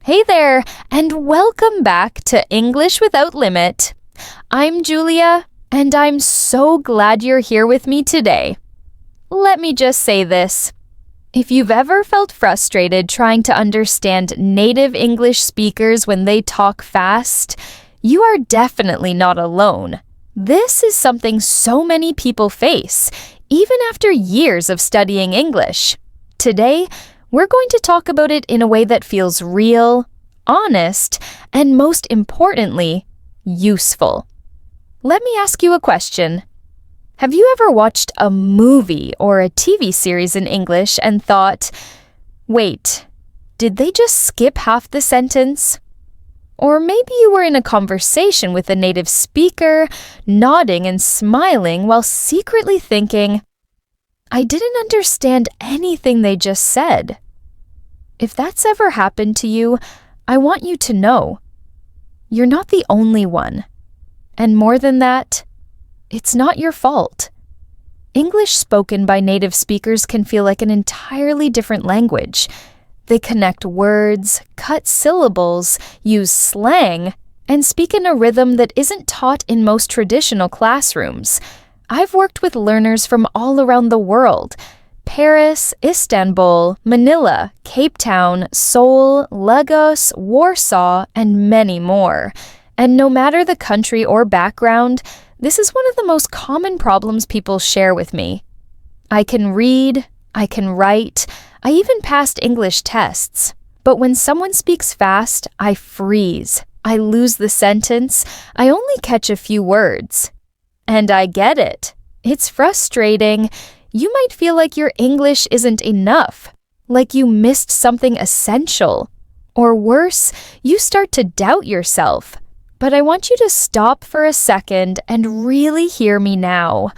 Hey there, and welcome back to English Without Limit. I'm Julia, and I'm so glad you're here with me today. Let me just say this. If you've ever felt frustrated trying to understand native English speakers when they talk fast, you are definitely not alone. This is something so many people face, even after years of studying English. Today, we're going to talk about it in a way that feels real, honest, and most importantly, useful. Let me ask you a question. Have you ever watched a movie or a TV series in English and thought, wait, did they just skip half the sentence? Or maybe you were in a conversation with a native speaker, nodding and smiling while secretly thinking, I didn't understand anything they just said. If that's ever happened to you, I want you to know, you're not the only one. And more than that, it's not your fault. English spoken by native speakers can feel like an entirely different language. They connect words, cut syllables, use slang, and speak in a rhythm that isn't taught in most traditional classrooms. I've worked with learners from all around the world: Paris, Istanbul, Manila, Cape Town, Seoul, Lagos, Warsaw, and many more. And no matter the country or background, this is one of the most common problems people share with me. I can read, I can write, I even passed English tests. But when someone speaks fast, I freeze. I lose the sentence. I only catch a few words. And I get it. It's frustrating. You might feel like your English isn't enough, like you missed something essential. Or worse, you start to doubt yourself. But I want you to stop for a second and really hear me now.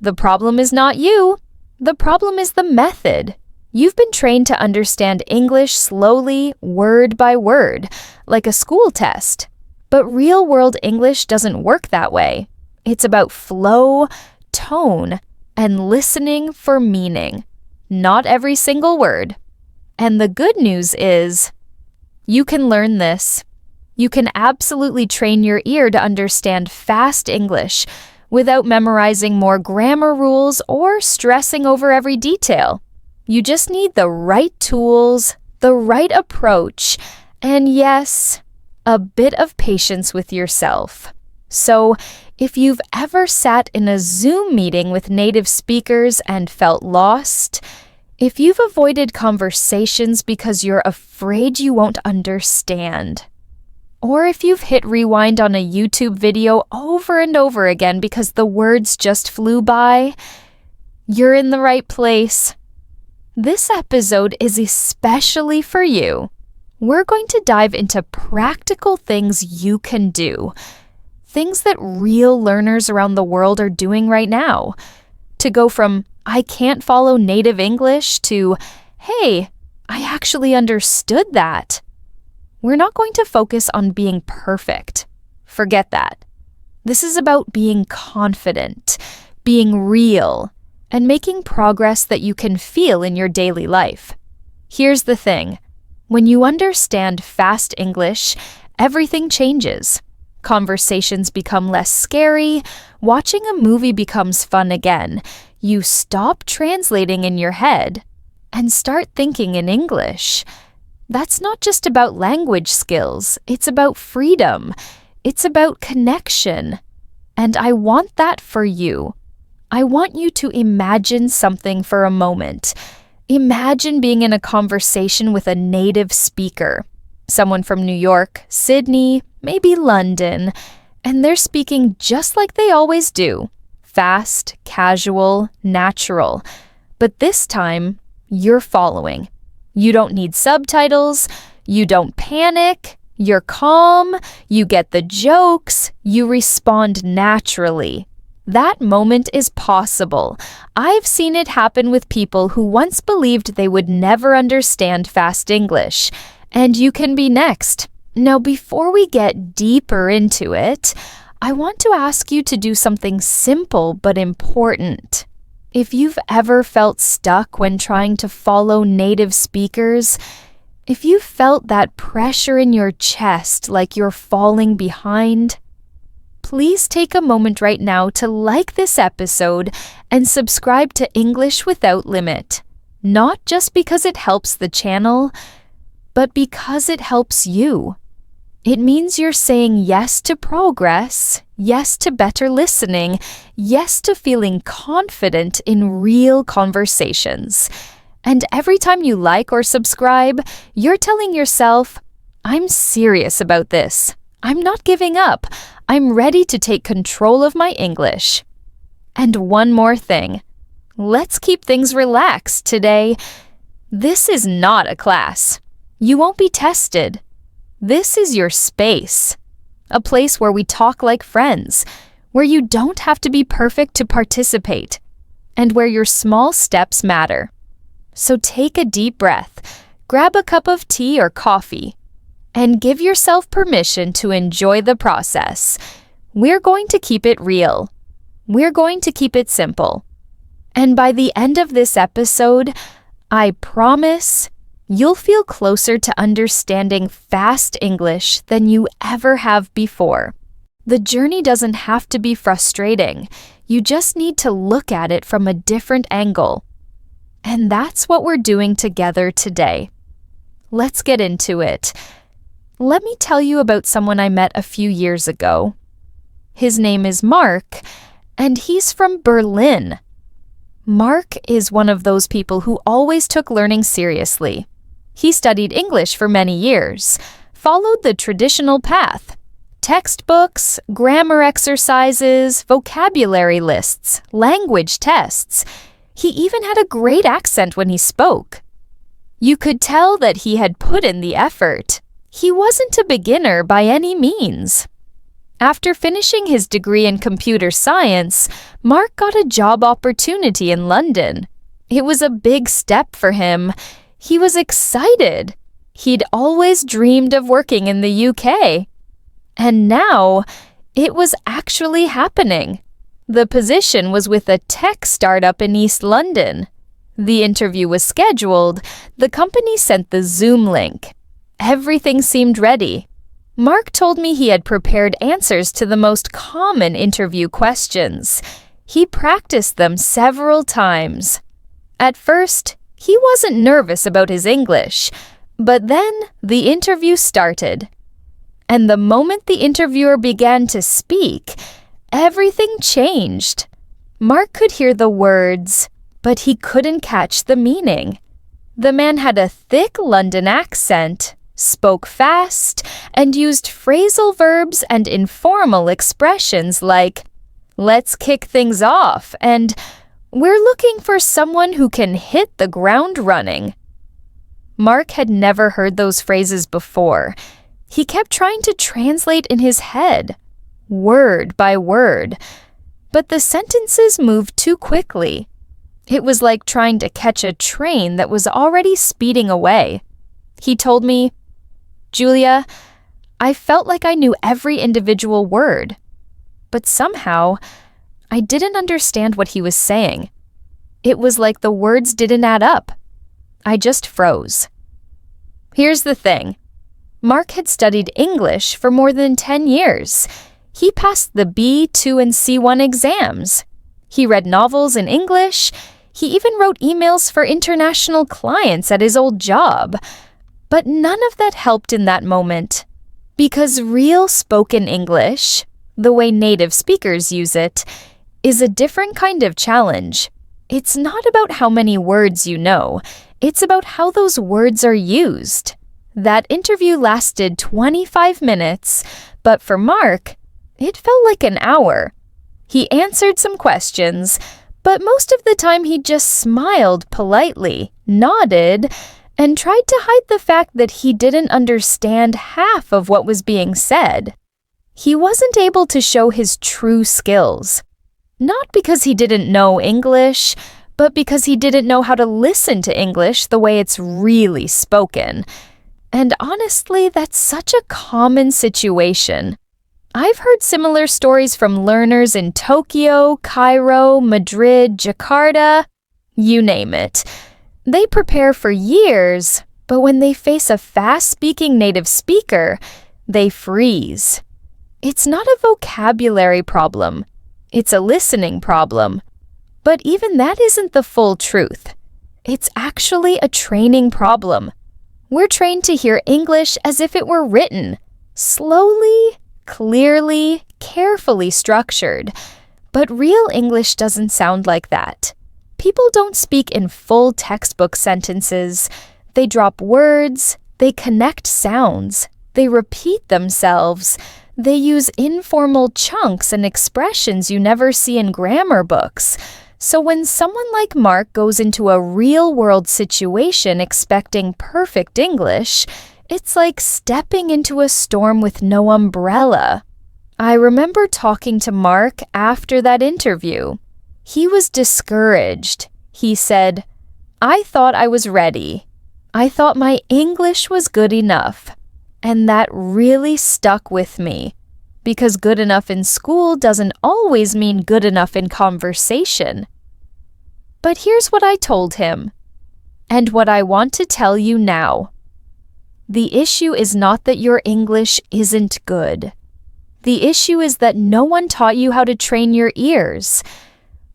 The problem is not you. The problem is the method. You've been trained to understand English slowly, word by word, like a school test. But real-world English doesn't work that way. It's about flow, tone, and listening for meaning, not every single word. And the good news is, you can learn this. You can absolutely train your ear to understand fast English without memorizing more grammar rules or stressing over every detail. You just need the right tools, the right approach, and yes, a bit of patience with yourself. So, if you've ever sat in a Zoom meeting with native speakers and felt lost, if you've avoided conversations because you're afraid you won't understand, or if you've hit rewind on a YouTube video over and over again because the words just flew by, you're in the right place. This episode is especially for you. We're going to dive into practical things you can do. Things that real learners around the world are doing right now. To go from, I can't follow native English to, hey, I actually understood that. We're not going to focus on being perfect. Forget that. This is about being confident, being real, and making progress that you can feel in your daily life. Here's the thing. When you understand fast English, everything changes. Conversations become less scary. Watching a movie becomes fun again. You stop translating in your head and start thinking in English. That's not just about language skills. It's about freedom. It's about connection. And I want that for you. I want you to imagine something for a moment. Imagine being in a conversation with a native speaker. Someone from New York, Sydney, maybe London, and they're speaking just like they always do. Fast, casual, natural. But this time, you're following. You don't need subtitles. You don't panic. You're calm. You get the jokes. You respond naturally. That moment is possible. I've seen it happen with people who once believed they would never understand fast English. And you can be next. Now, before we get deeper into it, I want to ask you to do something simple but important. If you've ever felt stuck when trying to follow native speakers, If you felt that pressure in your chest like you're falling behind, please take a moment right now to like this episode and subscribe to English Without Limit, not just because it helps the channel, but because it helps you. It means you're saying yes to progress, yes to better listening, yes to feeling confident in real conversations. And every time you like or subscribe, you're telling yourself, I'm serious about this. I'm not giving up. I'm ready to take control of my English. And one more thing. Let's keep things relaxed today. This is not a class. You won't be tested. This is your space. A place where we talk like friends, where you don't have to be perfect to participate, and where your small steps matter. So take a deep breath, grab a cup of tea or coffee, and give yourself permission to enjoy the process. We're going to keep it real. We're going to keep it simple. And by the end of this episode, I promise you'll feel closer to understanding fast English than you ever have before. The journey doesn't have to be frustrating. You just need to look at it from a different angle. And that's what we're doing together today. Let's get into it. Let me tell you about someone I met a few years ago. His name is Mark, and he's from Berlin. Mark is one of those people who always took learning seriously. He studied English for many years, followed the traditional path. Textbooks, grammar exercises, vocabulary lists, language tests. He even had a great accent when he spoke. You could tell that he had put in the effort. He wasn't a beginner by any means. After finishing his degree in computer science, Mark got a job opportunity in London. It was a big step for him. He was excited. He'd always dreamed of working in the UK. And now, it was actually happening. The position was with a tech startup in East London. The interview was scheduled. The company sent the Zoom link. Everything seemed ready. Mark told me he had prepared answers to the most common interview questions. He practiced them several times. At first, he wasn't nervous about his English, but then the interview started. And the moment the interviewer began to speak, everything changed. Mark could hear the words, but he couldn't catch the meaning. The man had a thick London accent, spoke fast, and used phrasal verbs and informal expressions like, "Let's kick things off," and "We're looking for someone who can hit the ground running." Mark had never heard those phrases before. He kept trying to translate in his head, word by word, but the sentences moved too quickly. It was like trying to catch a train that was already speeding away. He told me, "Julia, I felt like I knew every individual word, but somehow I didn't understand what he was saying. It was like the words didn't add up. I just froze." Here's the thing. Mark had studied English for more than 10 years. He passed the B2 and C1 exams. He read novels in English. He even wrote emails for international clients at his old job. But none of that helped in that moment. Because real spoken English, the way native speakers use it, is a different kind of challenge. It's not about how many words you know. It's about how those words are used. That interview lasted 25 minutes, but for Mark, it felt like an hour. He answered some questions, but most of the time he just smiled politely, nodded, and tried to hide the fact that he didn't understand half of what was being said. He wasn't able to show his true skills. Not because he didn't know English, but because he didn't know how to listen to English the way it's really spoken. And honestly, that's such a common situation. I've heard similar stories from learners in Tokyo, Cairo, Madrid, Jakarta, you name it. They prepare for years, But when they face a fast-speaking native speaker, they freeze. It's not a vocabulary problem. It's a listening problem. But even that isn't the full truth. It's actually a training problem. We're trained to hear English as if it were written, slowly, clearly, carefully structured. But real English doesn't sound like that. People don't speak in full textbook sentences. They drop words, they connect sounds, they repeat themselves, they use informal chunks and expressions you never see in grammar books. So when someone like Mark goes into a real-world situation expecting perfect English, it's like stepping into a storm with no umbrella. I remember talking to Mark after that interview. He was discouraged. He said, "I thought I was ready. I thought my English was good enough." And that really stuck with me, because good enough in school doesn't always mean good enough in conversation. But here's what I told him, and what I want to tell you now. The issue is not that your English isn't good. The issue is that no one taught you how to train your ears.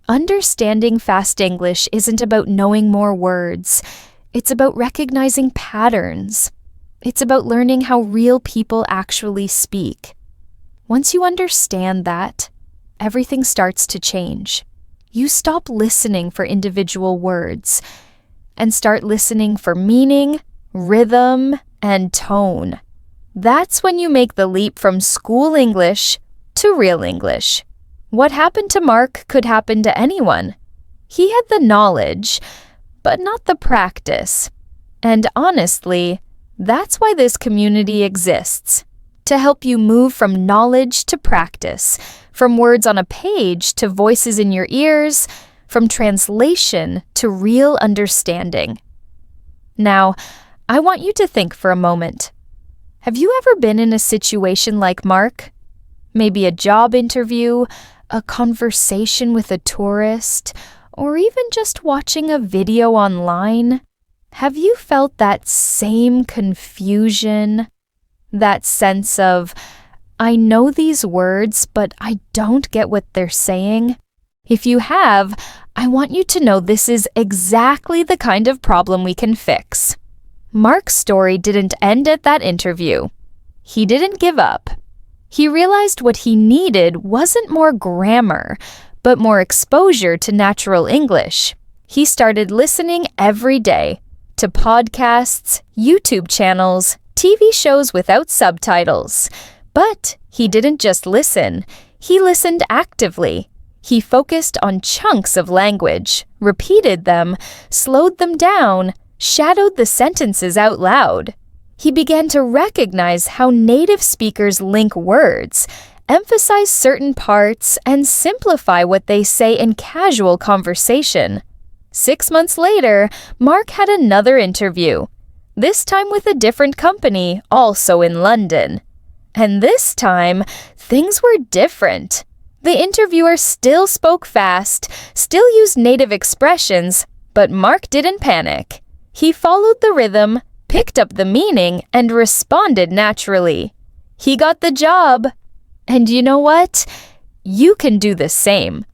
Understanding fast English isn't about knowing more words. It's about recognizing patterns. It's about learning how real people actually speak. Once you understand that, everything starts to change. You stop listening for individual words and start listening for meaning, rhythm, and tone. That's when you make the leap from school English to real English. What happened to Mark could happen to anyone. He had the knowledge, but not the practice. And honestly, that's why this community exists, to help you move from knowledge to practice, from words on a page to voices in your ears, from translation to real understanding. Now, I want you to think for a moment. Have you ever been in a situation like Mark? Maybe a job interview, a conversation with a tourist, or even just watching a video online? Have you felt that same confusion? That sense of, I know these words, but I don't get what they're saying? If you have, I want you to know this is exactly the kind of problem we can fix. Mark's story didn't end at that interview. He didn't give up. He realized what he needed wasn't more grammar, but more exposure to natural English. He started listening every day to podcasts, YouTube channels, TV shows without subtitles. But he didn't just listen. He listened actively. He focused on chunks of language, repeated them, slowed them down, shadowed the sentences out loud. He began to recognize how native speakers link words, emphasize certain parts, and simplify what they say in casual conversation. 6 months later, Mark had another interview, this time with a different company, also in London. And this time, things were different. The interviewer still spoke fast, still used native expressions, but Mark didn't panic. He followed the rhythm, picked up the meaning, and responded naturally. He got the job. And you know what? You can do the same.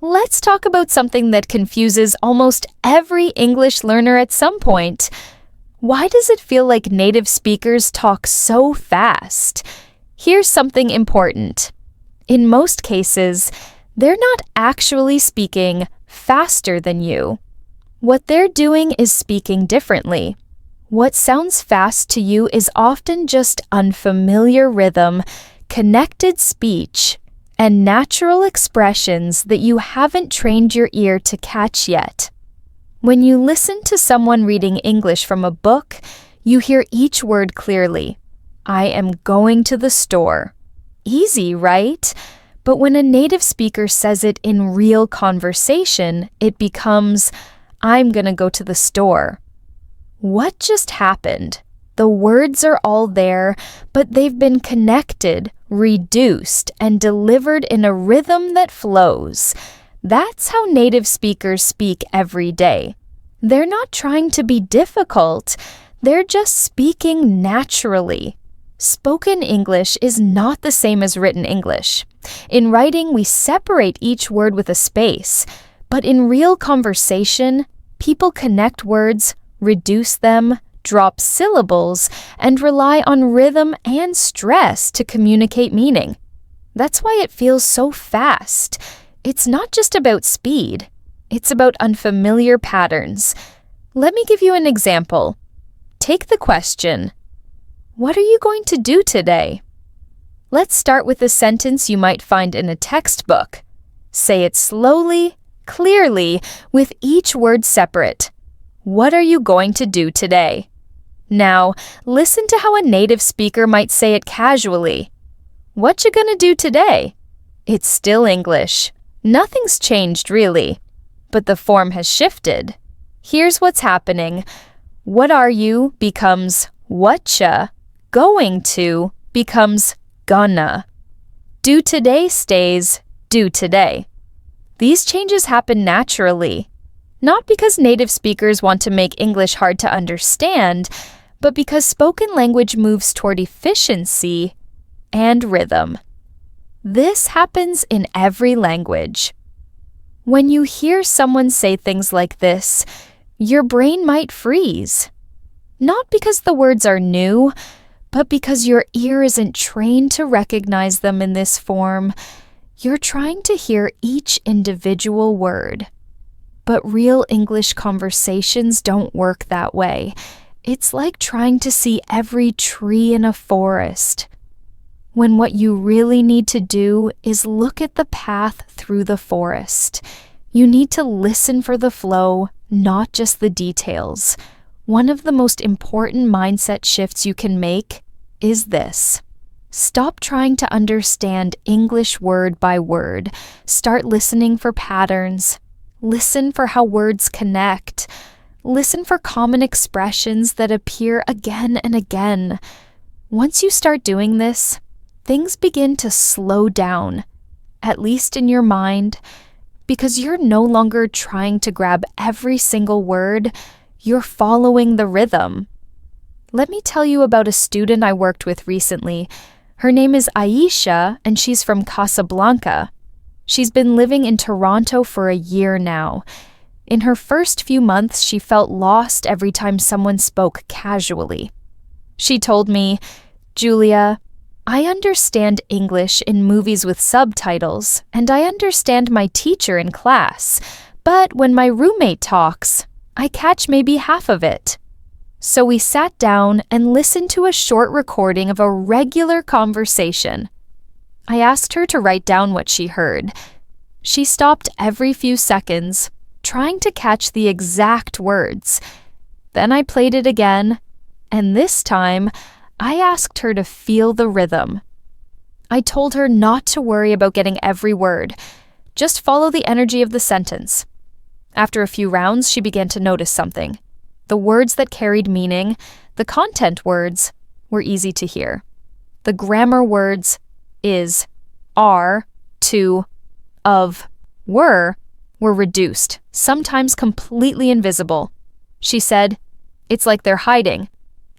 Let's talk about something that confuses almost every English learner at some point. Why does it feel like native speakers talk so fast? Here's something important. In most cases, they're not actually speaking faster than you. What they're doing is speaking differently. What sounds fast to you is often just unfamiliar rhythm, connected speech, and natural expressions that you haven't trained your ear to catch yet. When you listen to someone reading English from a book, you hear each word clearly. I am going to the store. Easy, right? But when a native speaker says it in real conversation, it becomes, I'm gonna go to the store. What just happened? The words are all there, but they've been connected, reduced, and delivered in a rhythm that flows. That's how native speakers speak every day. They're not trying to be difficult. They're just speaking naturally. Spoken English is not the same as written English. In writing, we separate each word with a space, but in real conversation, people connect words, reduce them, drop syllables, and rely on rhythm and stress to communicate meaning. That's why it feels so fast. It's not just about speed. It's about unfamiliar patterns. Let me give you an example. Take the question, "What are you going to do today?" Let's start with a sentence you might find in a textbook. Say it slowly, clearly, with each word separate. What are you going to do today? Now, listen to how a native speaker might say it casually. What you gonna do today? It's still English. Nothing's changed really, but the form has shifted. Here's what's happening. What are you becomes whatcha. Going to becomes gonna. Do today stays do today. These changes happen naturally, not because native speakers want to make English hard to understand, but because spoken language moves toward efficiency and rhythm. This happens in every language. When you hear someone say things like this, your brain might freeze. Not because the words are new, but because your ear isn't trained to recognize them in this form. You're trying to hear each individual word. But real English conversations don't work that way. It's like trying to see every tree in a forest, when what you really need to do is look at the path through the forest. You need to listen for the flow, not just the details. One of the most important mindset shifts you can make is this. Stop trying to understand English word by word. Start listening for patterns. Listen for how words connect. Listen for common expressions that appear again and again. Once you start doing this, things begin to slow down, at least in your mind, because you're no longer trying to grab every single word, you're following the rhythm. Let me tell you about a student I worked with recently. Her name is Aisha, and she's from Casablanca. She's been living in Toronto for a year now. In her first few months, she felt lost every time someone spoke casually. She told me, "Julia, I understand English in movies with subtitles, and I understand my teacher in class, but when my roommate talks, I catch maybe half of it." So we sat down and listened to a short recording of a regular conversation. I asked her to write down what she heard. She stopped every few seconds, trying to catch the exact words. Then I played it again, and this time, I asked her to feel the rhythm. I told her not to worry about getting every word. Just follow the energy of the sentence. After a few rounds, she began to notice something. The words that carried meaning, the content words, were easy to hear. The grammar words is, are, to, of, were reduced, sometimes completely invisible. She said, "It's like they're hiding."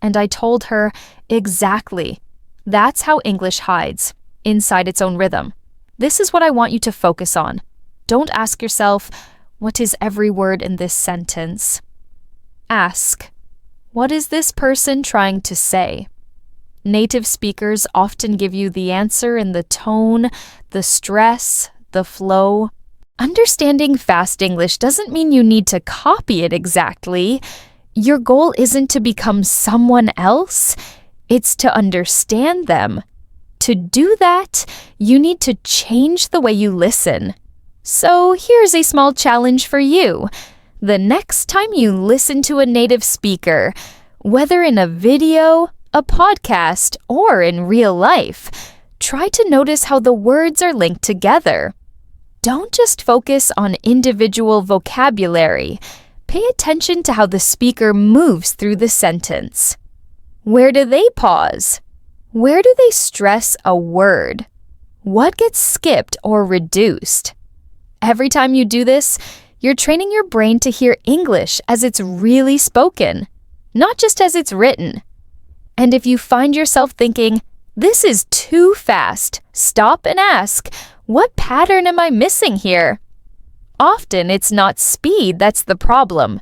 And I told her, exactly. That's how English hides, inside its own rhythm. This is what I want you to focus on. Don't ask yourself, what is every word in this sentence? Ask, what is this person trying to say? Native speakers often give you the answer in the tone, the stress, the flow. Understanding fast English doesn't mean you need to copy it exactly. Your goal isn't to become someone else. It's to understand them. To do that, you need to change the way you listen. So here's a small challenge for you. The next time you listen to a native speaker, whether in a video, a podcast, or in real life, try to notice how the words are linked together. Don't just focus on individual vocabulary. Pay attention to how the speaker moves through the sentence. Where do they pause? Where do they stress a word? What gets skipped or reduced? Every time you do this, you're training your brain to hear English as it's really spoken. not just as it's written. And if you find yourself thinking, "This is too fast," stop and ask, "What pattern am I missing here?" Often it's not speed that's the problem.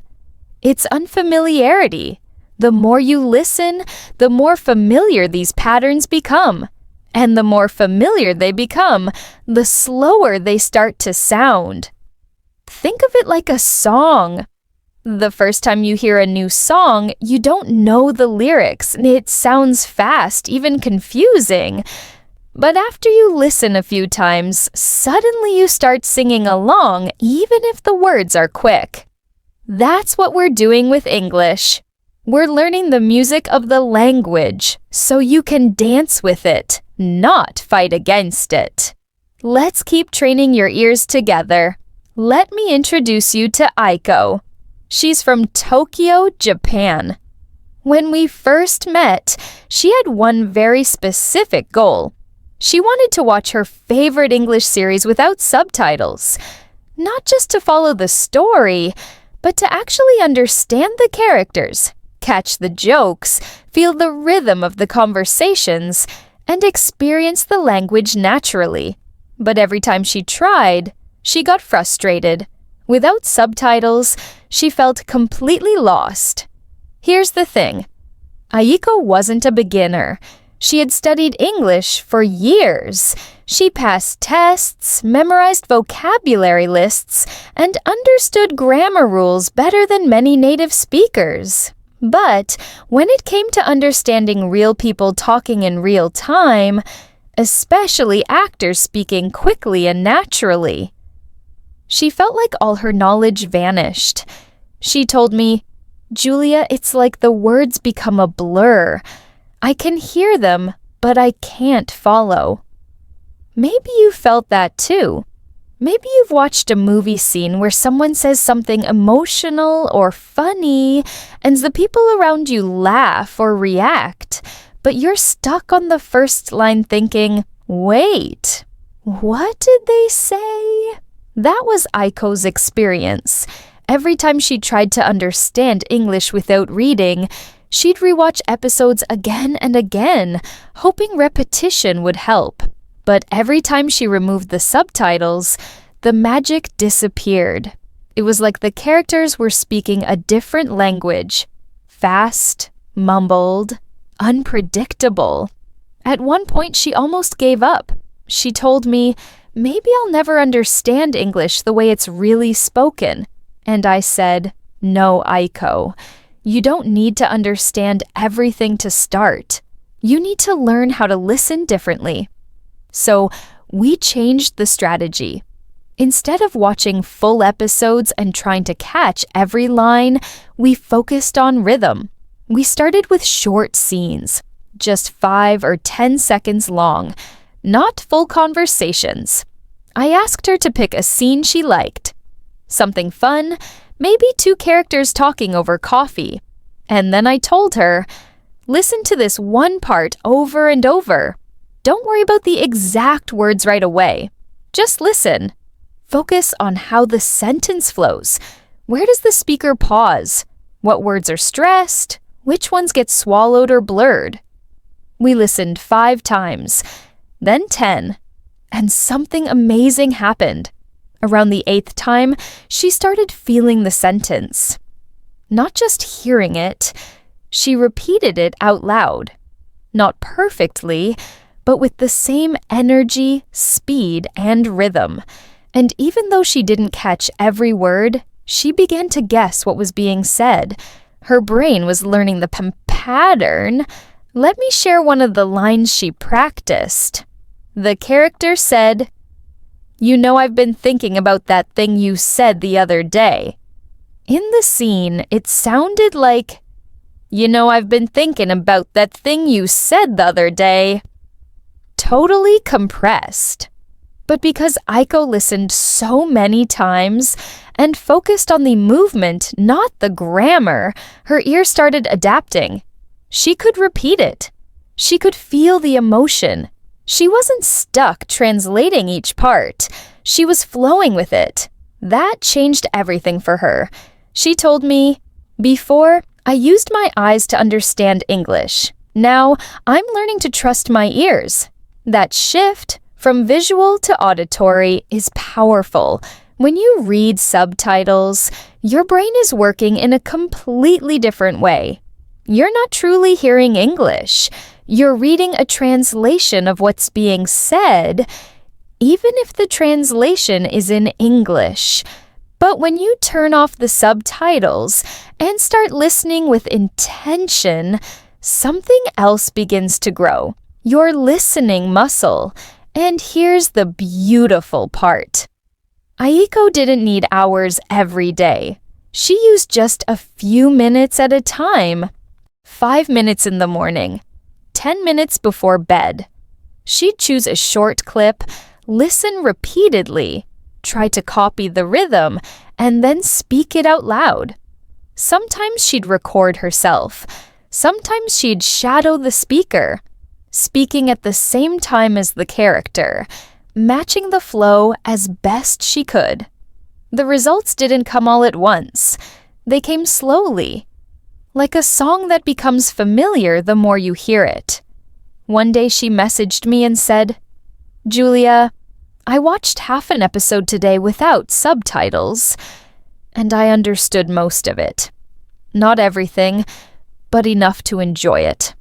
It's unfamiliarity. The more you listen, the more familiar these patterns become. And the more familiar they become, the slower they start to sound. Think of it like a song. The first time you hear a new song, you don't know the lyrics. It sounds fast, even confusing. But after you listen a few times, suddenly you start singing along, even if the words are quick. That's what we're doing with English. We're learning the music of the language so you can dance with it, not fight against it. Let's keep training your ears together. Let me introduce you to Aiko. She's from Tokyo, Japan. When we first met, she had one very specific goal. She wanted to watch her favorite English series without subtitles. Not just to follow the story, but to actually understand the characters, catch the jokes, feel the rhythm of the conversations, and experience the language naturally. But every time she tried, she got frustrated. Without subtitles, she felt completely lost. Here's the thing. Aiko wasn't a beginner. She had studied English for years. She passed tests, memorized vocabulary lists, and understood grammar rules better than many native speakers. But when it came to understanding real people talking in real time, especially actors speaking quickly and naturally, she felt like all her knowledge vanished. She told me, "Julia, it's like the words become a blur. I can hear them, but I can't follow." Maybe you felt that too. Maybe you've watched a movie scene where someone says something emotional or funny, and the people around you laugh or react, but you're stuck on the first line thinking, "Wait, what did they say?" That was Aiko's experience. Every time she tried to understand English without reading, she'd rewatch episodes again and again, hoping repetition would help. But every time she removed the subtitles, the magic disappeared. It was like the characters were speaking a different language. Fast, mumbled, unpredictable. At one point, she almost gave up. She told me, "Maybe I'll never understand English the way it's really spoken." And I said, "No, Aiko. You don't need to understand everything to start. You need to learn how to listen differently." So we changed the strategy. Instead of watching full episodes and trying to catch every line, we focused on rhythm. We started with short scenes, just 5 or 10 seconds long, not full conversations. I asked her to pick a scene she liked. Something fun, maybe 2 characters talking over coffee. And then I told her, "Listen to this one part over and over. Don't worry about the exact words right away. Just listen. Focus on how the sentence flows. Where does the speaker pause? What words are stressed? Which ones get swallowed or blurred?" We listened 5 times, then 10, and something amazing happened. Around the 8th time, she started feeling the sentence. Not just hearing it, she repeated it out loud. Not perfectly, but with the same energy, speed, and rhythm. And even though she didn't catch every word, she began to guess what was being said. Her brain was learning the pattern. Let me share one of the lines she practiced. The character said, "You know, I've been thinking about that thing you said the other day." In the scene, it sounded like, "You know, I've been thinking about that thing you said the other day." Totally compressed. But because Aiko listened so many times and focused on the movement, not the grammar, her ear started adapting. She could repeat it. She could feel the emotion. She wasn't stuck translating each part. She was flowing with it. That changed everything for her. She told me, "Before, I used my eyes to understand English. Now, I'm learning to trust my ears. That shift from visual to auditory is powerful. When you read subtitles, your brain is working in a completely different way. You're not truly hearing English. You're reading a translation of what's being said, even if the translation is in English. But when you turn off the subtitles and start listening with intention, something else begins to grow. Your listening muscle. And here's the beautiful part. Aiko didn't need hours every day. She used just a few minutes at a time. 5 minutes in the morning, 10 minutes before bed. She'd choose a short clip, listen repeatedly, try to copy the rhythm, and then speak it out loud. Sometimes she'd record herself. Sometimes she'd shadow the speaker, speaking at the same time as the character, matching the flow as best she could. The results didn't come all at once. They came slowly, like a song that becomes familiar the more you hear it. One day she messaged me and said, "Julia, I watched half an episode today without subtitles, and I understood most of it. Not everything, but enough to enjoy it."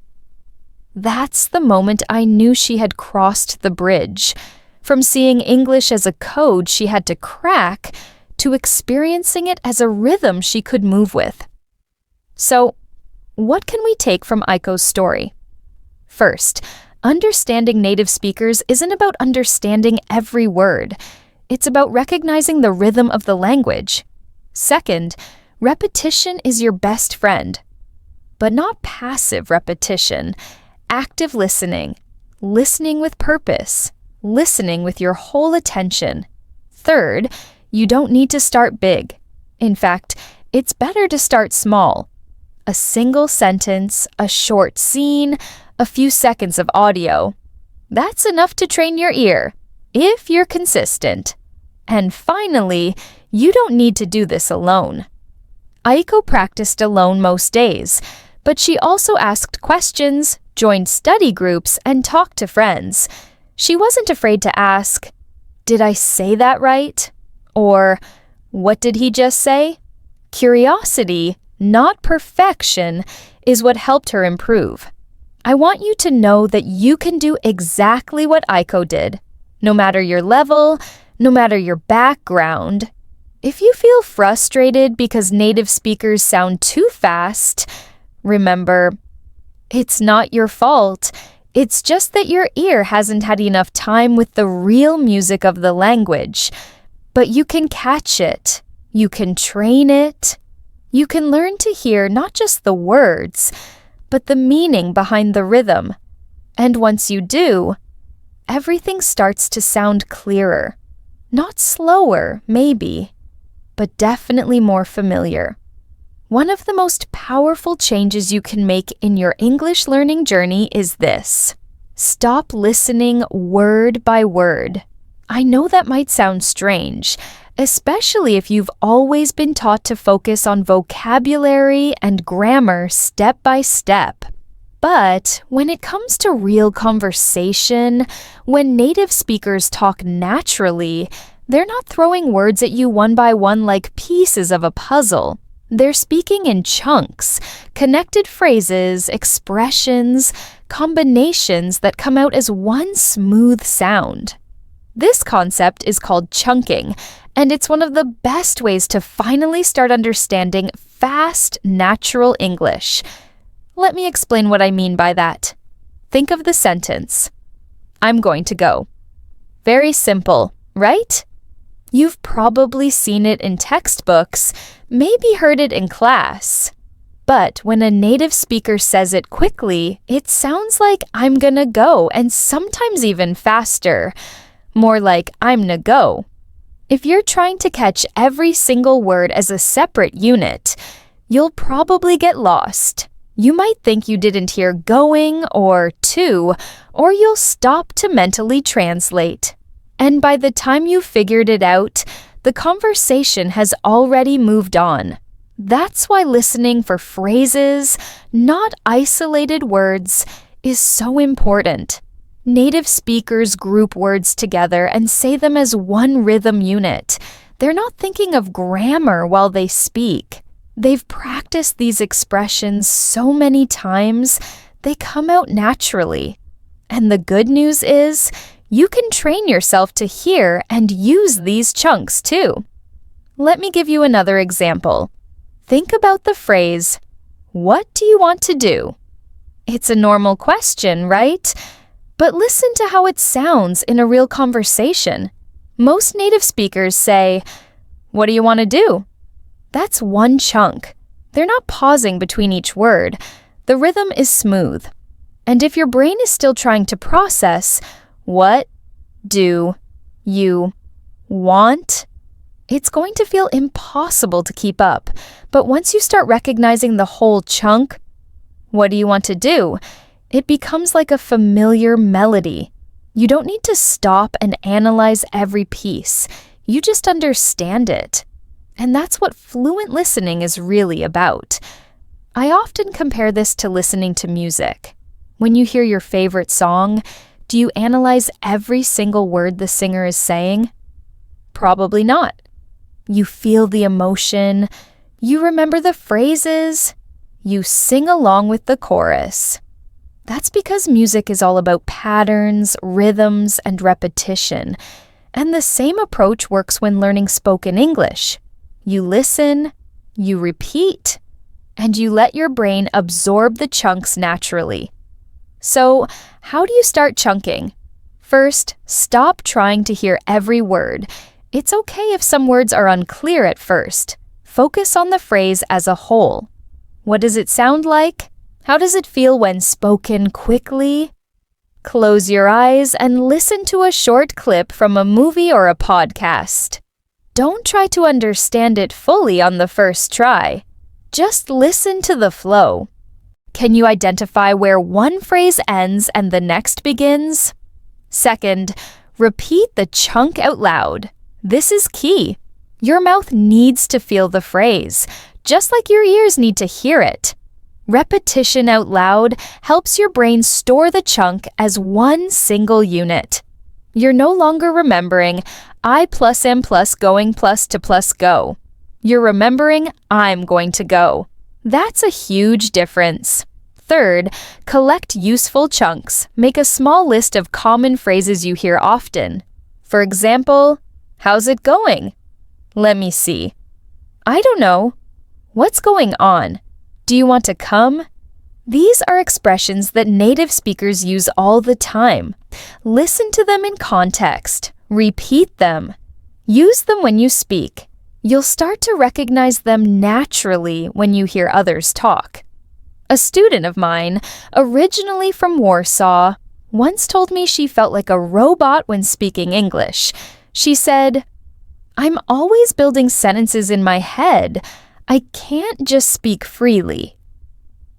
That's the moment I knew she had crossed the bridge, from seeing English as a code she had to crack to experiencing it as a rhythm she could move with. So, what can we take from Aiko's story? First, understanding native speakers isn't about understanding every word. It's about recognizing the rhythm of the language. Second, repetition is your best friend. But not passive repetition. Active listening. Listening with purpose. Listening with your whole attention. Third, you don't need to start big. In fact, it's better to start small. A single sentence, a short scene, a few seconds of audio. That's enough to train your ear, if you're consistent. And finally, you don't need to do this alone. Aiko practiced alone most days, but she also asked questions, joined study groups, and talked to friends. She wasn't afraid to ask, "Did I say that right?" Or, "What did he just say?" Curiosity, not perfection, is what helped her improve. I want you to know that you can do exactly what Aiko did, no matter your level, no matter your background. If you feel frustrated because native speakers sound too fast, remember, it's not your fault. It's just that your ear hasn't had enough time with the real music of the language. But you can catch it. You can train it. You can learn to hear not just the words, but the meaning behind the rhythm. And once you do, everything starts to sound clearer. Not slower, maybe, but definitely more familiar. One of the most powerful changes you can make in your English learning journey is this. Stop listening word by word. I know that might sound strange, especially if you've always been taught to focus on vocabulary and grammar step by step. But when it comes to real conversation, when native speakers talk naturally, they're not throwing words at you one by one like pieces of a puzzle. They're speaking in chunks, connected phrases, expressions, combinations that come out as one smooth sound. This concept is called chunking, and it's one of the best ways to finally start understanding fast, natural English. Let me explain what I mean by that. Think of the sentence, "I'm going to go." Very simple, right? You've probably seen it in textbooks, maybe heard it in class. But when a native speaker says it quickly, it sounds like "I'm gonna go," and sometimes even faster. More like "I'm gonna go." If you're trying to catch every single word as a separate unit, you'll probably get lost. You might think you didn't hear "going" or "to," or you'll stop to mentally translate. And by the time you figured it out, the conversation has already moved on. That's why listening for phrases, not isolated words, is so important. Native speakers group words together and say them as one rhythm unit. They're not thinking of grammar while they speak. They've practiced these expressions so many times, they come out naturally. And the good news is, you can train yourself to hear and use these chunks too. Let me give you another example. Think about the phrase, "What do you want to do?" It's a normal question, right? But listen to how it sounds in a real conversation. Most native speakers say, "What do you want to do?" That's one chunk. They're not pausing between each word. The rhythm is smooth. And if your brain is still trying to process, what do you want? It's going to feel impossible to keep up. But once you start recognizing the whole chunk, what do you want to do? It becomes like a familiar melody. You don't need to stop and analyze every piece. You just understand it. And that's what fluent listening is really about. I often compare this to listening to music. When you hear your favorite song, do you analyze every single word the singer is saying? Probably not. You feel the emotion, you remember the phrases, you sing along with the chorus. That's because music is all about patterns, rhythms, and repetition. And the same approach works when learning spoken English. You listen, you repeat, and you let your brain absorb the chunks naturally. So, how do you start chunking? First, stop trying to hear every word. It's okay if some words are unclear at first. Focus on the phrase as a whole. What does it sound like? How does it feel when spoken quickly? Close your eyes and listen to a short clip from a movie or a podcast. Don't try to understand it fully on the first try. Just listen to the flow. Can you identify where one phrase ends and the next begins? Second, repeat the chunk out loud. This is key. Your mouth needs to feel the phrase, just like your ears need to hear it. Repetition out loud helps your brain store the chunk as one single unit. You're no longer remembering I plus am plus going plus to plus go. You're remembering I'm going to go. That's a huge difference. Third, collect useful chunks. Make a small list of common phrases you hear often. For example, how's it going? Let me see. I don't know. What's going on? Do you want to come? These are expressions that native speakers use all the time. Listen to them in context. Repeat them. Use them when you speak. You'll start to recognize them naturally when you hear others talk. A student of mine, originally from Warsaw, once told me she felt like a robot when speaking English. She said, "I'm always building sentences in my head. I can't just speak freely."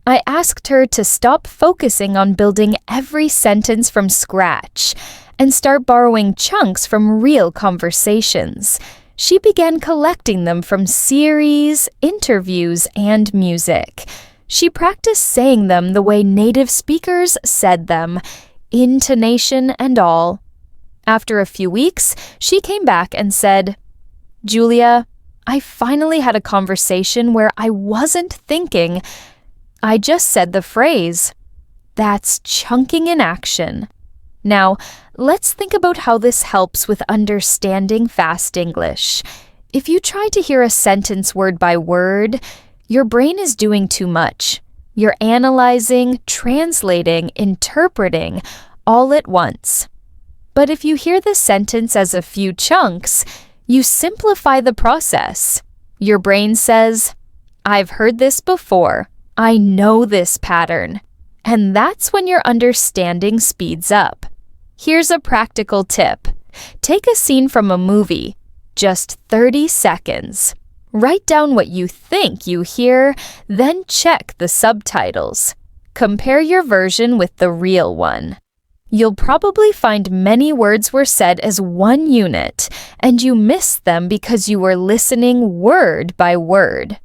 I asked her to stop focusing on building every sentence from scratch and start borrowing chunks from real conversations. She began collecting them from series, interviews, and music. She practiced saying them the way native speakers said them, intonation and all. After a few weeks, she came back and said, "Julia, I finally had a conversation where I wasn't thinking. I just said the phrase." That's chunking in action. Now, let's think about how this helps with understanding fast English. If you try to hear a sentence word by word, your brain is doing too much. You're analyzing, translating, interpreting, all at once. But if you hear the sentence as a few chunks, you simplify the process. Your brain says, "I've heard this before. I know this pattern." And that's when your understanding speeds up. Here's a practical tip. Take a scene from a movie, just 30 seconds. Write down what you think you hear, then check the subtitles. Compare your version with the real one. You'll probably find many words were said as one unit, and you missed them because you were listening word by word.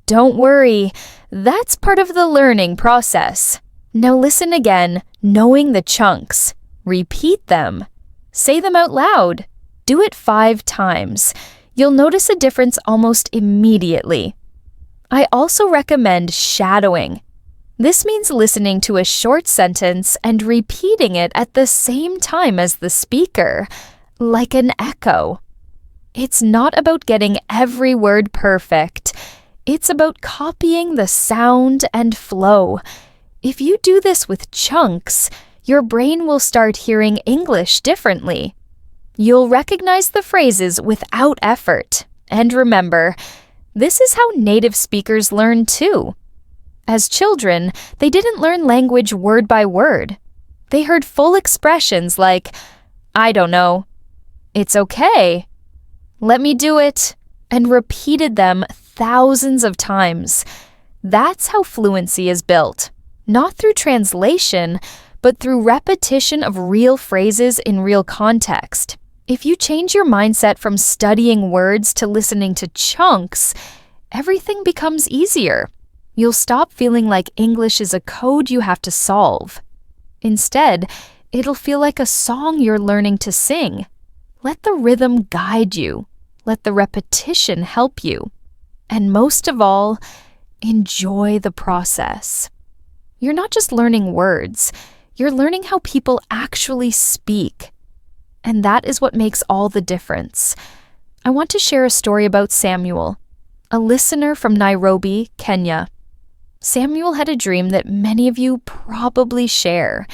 Don't worry, that's part of the learning process. Now listen again, knowing the chunks. Repeat them. Say them out loud. Do it 5 times. You'll notice a difference almost immediately. I also recommend shadowing. This means listening to a short sentence and repeating it at the same time as the speaker, like an echo. It's not about getting every word perfect. It's about copying the sound and flow. If you do this with chunks, your brain will start hearing English differently. You'll recognize the phrases without effort. And remember, this is how native speakers learn too. As children, they didn't learn language word by word. They heard full expressions like, "I don't know," "It's okay," "Let me do it," and repeated them thousands of times. That's how fluency is built, not through translation, but through repetition of real phrases in real context. If you change your mindset from studying words to listening to chunks, everything becomes easier. You'll stop feeling like English is a code you have to solve. Instead, it'll feel like a song you're learning to sing. Let the rhythm guide you. Let the repetition help you. And most of all, enjoy the process. You're not just learning words, you're learning how people actually speak. And that is what makes all the difference. I want to share a story about Samuel, a listener from Nairobi, Kenya. Samuel had a dream that many of you probably share.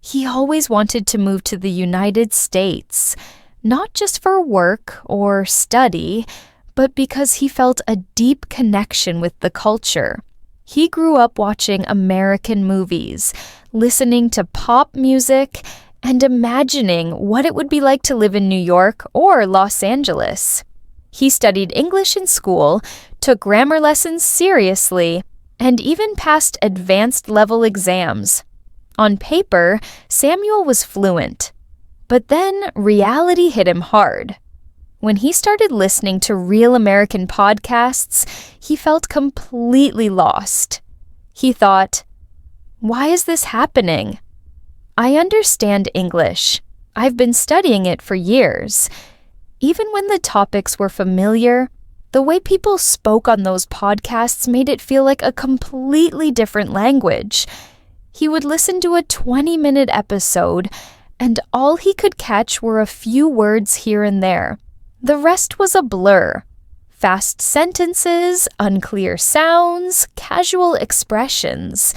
He always wanted to move to the United States, not just for work or study, but because he felt a deep connection with the culture. He grew up watching American movies, listening to pop music, and imagining what it would be like to live in New York or Los Angeles. He studied English in school, took grammar lessons seriously, and even passed advanced level exams. On paper, Samuel was fluent. But then reality hit him hard. When he started listening to real American podcasts, he felt completely lost. He thought, "Why is this happening? I understand English. I've been studying it for years." Even when the topics were familiar, the way people spoke on those podcasts made it feel like a completely different language. He would listen to a 20-minute episode, and all he could catch were a few words here and there. The rest was a blur. Fast sentences, unclear sounds, casual expressions.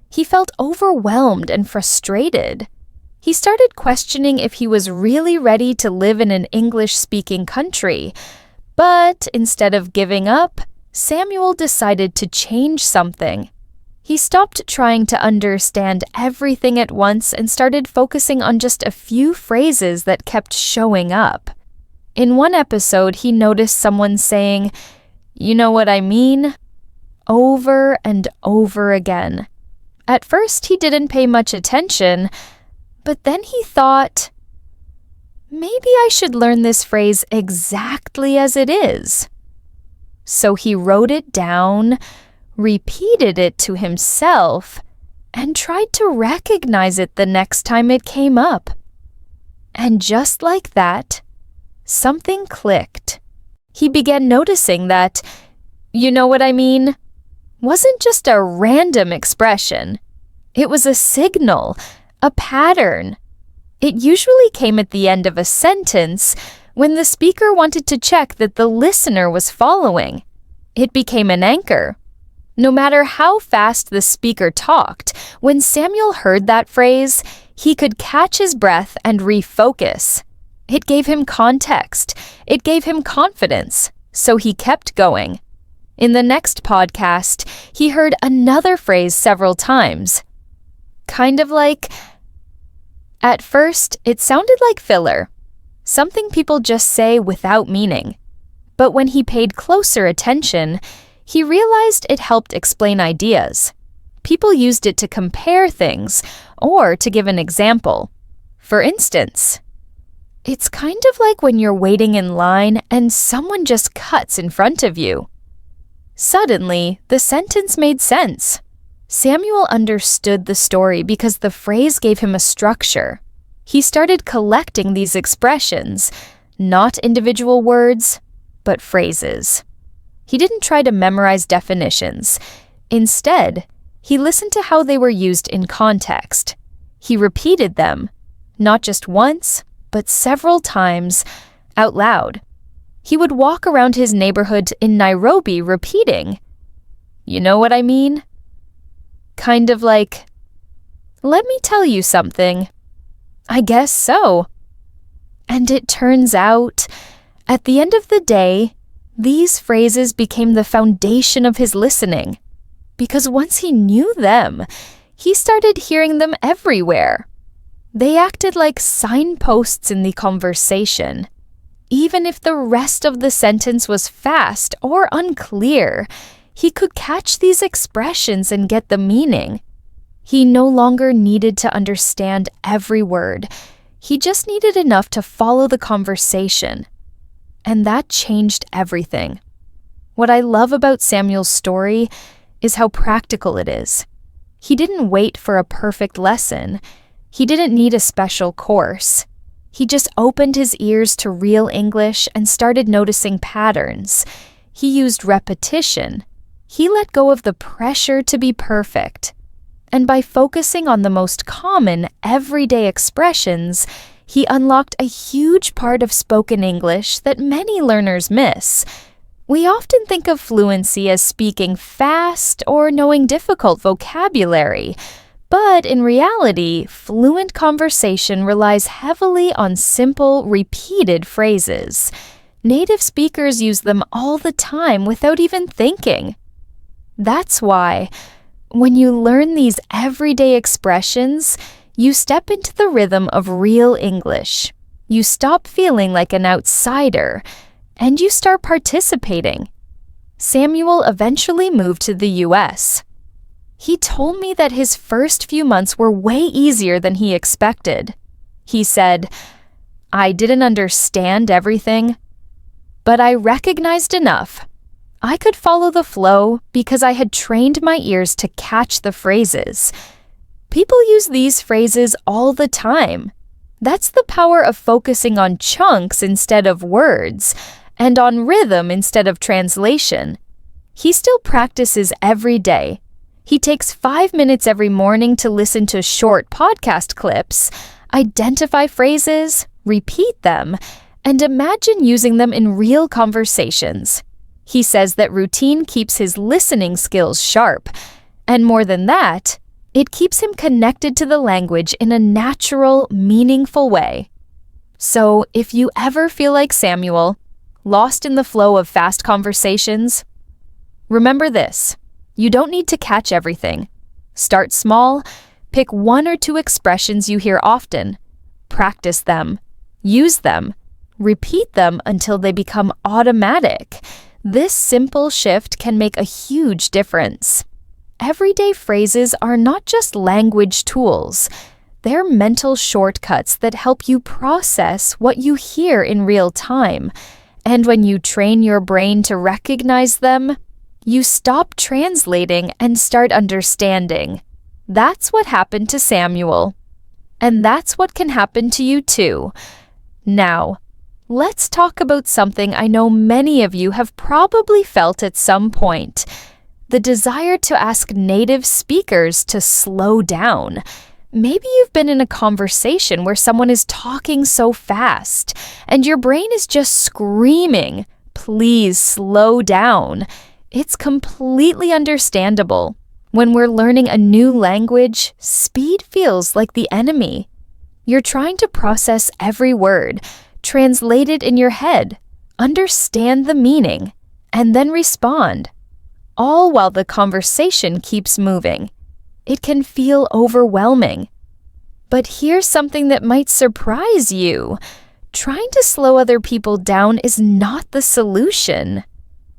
He felt overwhelmed and frustrated. He started questioning if he was really ready to live in an English-speaking country. But instead of giving up, Samuel decided to change something. He stopped trying to understand everything at once and started focusing on just a few phrases that kept showing up. In one episode, he noticed someone saying, "You know what I mean?" over and over again. At first, he didn't pay much attention, but then he thought, maybe I should learn this phrase exactly as it is. So he wrote it down, repeated it to himself, and tried to recognize it the next time it came up. And just like that, something clicked. He began noticing that, "You know what I mean?" wasn't just a random expression. It was a signal, a pattern. It usually came at the end of a sentence when the speaker wanted to check that the listener was following. It became an anchor. No matter how fast the speaker talked, when Samuel heard that phrase, he could catch his breath and refocus. It gave him context. It gave him confidence. So he kept going. In the next podcast, he heard another phrase several times. Kind of like, at first, it sounded like filler, something people just say without meaning. But when he paid closer attention, he realized it helped explain ideas. People used it to compare things or to give an example. For instance, it's kind of like when you're waiting in line and someone just cuts in front of you. Suddenly, the sentence made sense. Samuel understood the story because the phrase gave him a structure. He started collecting these expressions, not individual words, but phrases. He didn't try to memorize definitions. Instead, he listened to how they were used in context. He repeated them, not just once, but several times, out loud. He would walk around his neighborhood in Nairobi repeating, "You know what I mean?" Kind of like, "Let me tell you something." "I guess so." And it turns out, at the end of the day, these phrases became the foundation of his listening. Because once he knew them, he started hearing them everywhere. They acted like signposts in the conversation. Even if the rest of the sentence was fast or unclear, he could catch these expressions and get the meaning. He no longer needed to understand every word. He just needed enough to follow the conversation. And that changed everything. What I love about Samuel's story is how practical it is. He didn't wait for a perfect lesson. He didn't need a special course. He just opened his ears to real English and started noticing patterns. He used repetition. He let go of the pressure to be perfect. And by focusing on the most common, everyday expressions, he unlocked a huge part of spoken English that many learners miss. We often think of fluency as speaking fast or knowing difficult vocabulary, but in reality, fluent conversation relies heavily on simple, repeated phrases. Native speakers use them all the time without even thinking. That's why, when you learn these everyday expressions, you step into the rhythm of real English. You stop feeling like an outsider, and you start participating. Samuel eventually moved to the US. He told me that his first few months were way easier than he expected. He said, "I didn't understand everything, but I recognized enough. I could follow the flow because I had trained my ears to catch the phrases." People use these phrases all the time. That's the power of focusing on chunks instead of words, and on rhythm instead of translation. He still practices every day. He takes 5 minutes every morning to listen to short podcast clips, identify phrases, repeat them, and imagine using them in real conversations. He says that routine keeps his listening skills sharp, and more than that, it keeps him connected to the language in a natural, meaningful way. So, if you ever feel like Samuel, lost in the flow of fast conversations, remember this: you don't need to catch everything. Start small, pick 1 or 2 expressions you hear often, practice them, use them, repeat them until they become automatic. This simple shift can make a huge difference. Everyday phrases are not just language tools. They're mental shortcuts that help you process what you hear in real time. And when you train your brain to recognize them, you stop translating and start understanding. That's what happened to Samuel. And that's what can happen to you too. Now, let's talk about something I know many of you have probably felt at some point: the desire to ask native speakers to slow down. Maybe you've been in a conversation where someone is talking so fast, and your brain is just screaming, "Please slow down." It's completely understandable. When we're learning a new language, speed feels like the enemy. You're trying to process every word, translate it in your head, understand the meaning, and then respond, all while the conversation keeps moving. It can feel overwhelming. But here's something that might surprise you. Trying to slow other people down is not the solution.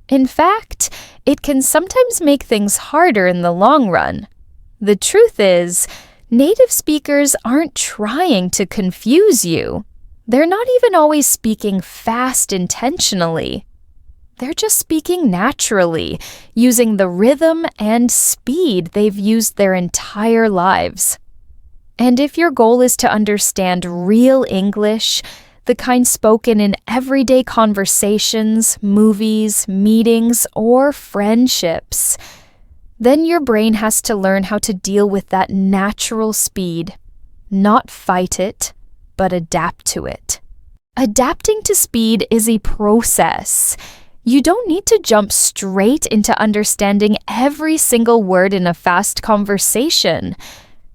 In fact, it can sometimes make things harder in the long run. The truth is, native speakers aren't trying to confuse you. They're not even always speaking fast intentionally. they're just speaking naturally, using the rhythm and speed they've used their entire lives. And if your goal is to understand real English, the kind spoken in everyday conversations, movies, meetings, or friendships, then your brain has to learn how to deal with that natural speed. Not fight it, but adapt to it. Adapting to speed is a process. You don't need to jump straight into understanding every single word in a fast conversation.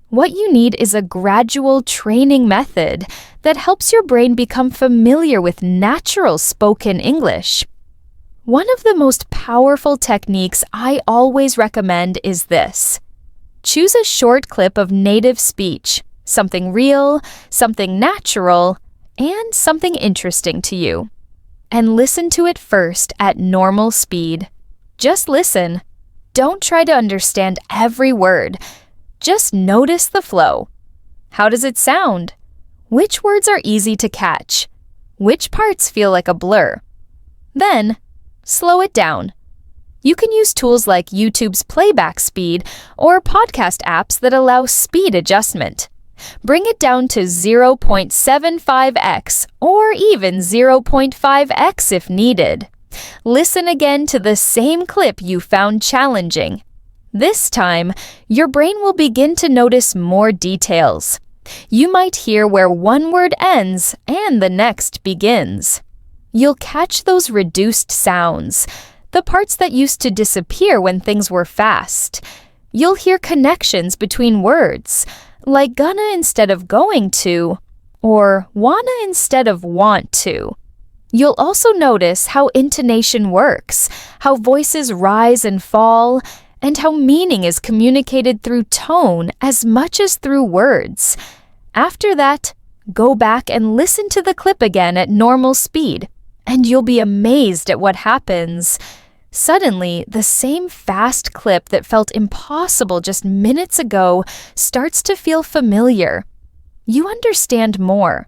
What you need is a gradual training method that helps your brain become familiar with natural spoken English. One of the most powerful techniques I always recommend is this. Choose a short clip of native speech, something real, something natural, and something interesting to you. And listen to it first at normal speed. Just listen. Don't try to understand every word. Just notice the flow. How does it sound? Which words are easy to catch? Which parts feel like a blur? Then, slow it down. You can use tools like YouTube's playback speed or podcast apps that allow speed adjustment. Bring it down to 0.75x or even 0.5x if needed. Listen again to the same clip you found challenging. This time, your brain will begin to notice more details. You might hear where one word ends and the next begins. You'll catch those reduced sounds, the parts that used to disappear when things were fast. You'll hear connections between words, like gonna instead of going to, or wanna instead of want to. You'll also notice how intonation works, how voices rise and fall, and how meaning is communicated through tone as much as through words. After that, go back and listen to the clip again at normal speed, and you'll be amazed at what happens. Suddenly, the same fast clip that felt impossible just minutes ago starts to feel familiar. You understand more.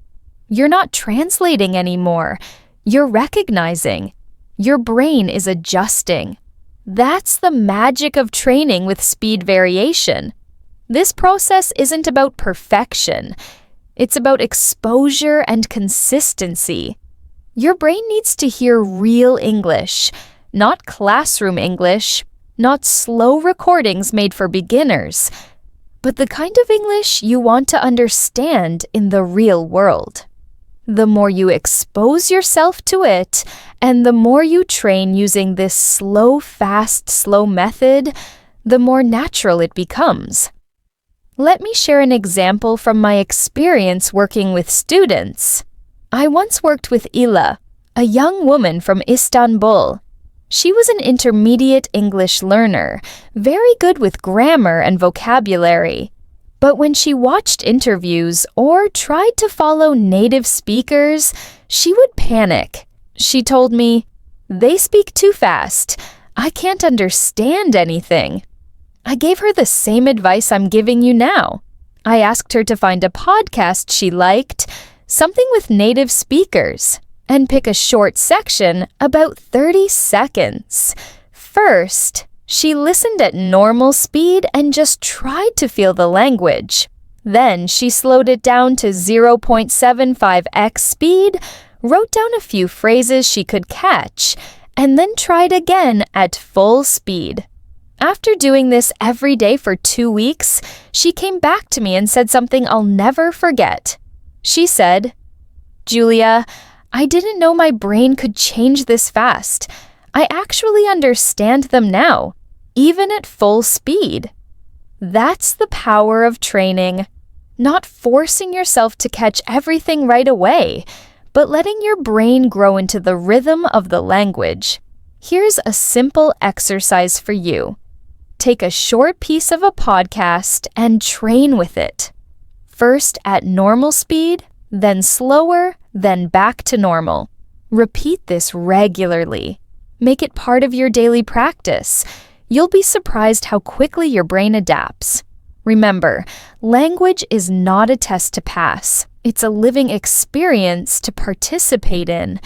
You're not translating anymore. You're recognizing. Your brain is adjusting. That's the magic of training with speed variation. This process isn't about perfection. It's about exposure and consistency. Your brain needs to hear real English, not classroom English, not slow recordings made for beginners, but the kind of English you want to understand in the real world. The more you expose yourself to it, and the more you train using this slow, fast, slow method, the more natural it becomes. Let me share an example from my experience working with students. I once worked with Ila, a young woman from Istanbul. She was an intermediate English learner, very good with grammar and vocabulary. But when she watched interviews or tried to follow native speakers, she would panic. She told me, "They speak too fast. I can't understand anything." I gave her the same advice I'm giving you now. I asked her to find a podcast she liked, something with native speakers, and pick a short section, about 30 seconds. First, she listened at normal speed and just tried to feel the language. Then she slowed it down to 0.75x speed, wrote down a few phrases she could catch, and then tried again at full speed. After doing this every day for 2 weeks, she came back to me and said something I'll never forget. She said, "Julia, I didn't know my brain could change this fast. I actually understand them now, even at full speed." That's the power of training. Not forcing yourself to catch everything right away, but letting your brain grow into the rhythm of the language. Here's a simple exercise for you. Take a short piece of a podcast and train with it. First at normal speed, then slower, then back to normal. Repeat this regularly. Make it part of your daily practice. You'll be surprised how quickly your brain adapts. Remember, language is not a test to pass. It's a living experience to participate in.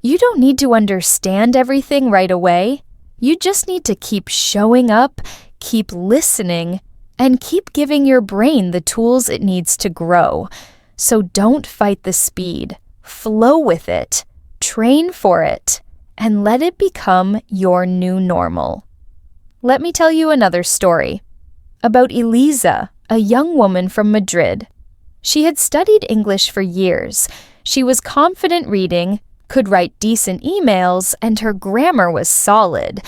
You don't need to understand everything right away. You just need to keep showing up, keep listening, and keep giving your brain the tools it needs to grow. So don't fight the speed. Flow with it, train for it, and let it become your new normal. Let me tell you another story about Elisa, a young woman from Madrid. She had studied English for years. She was confident reading, could write decent emails, and her grammar was solid.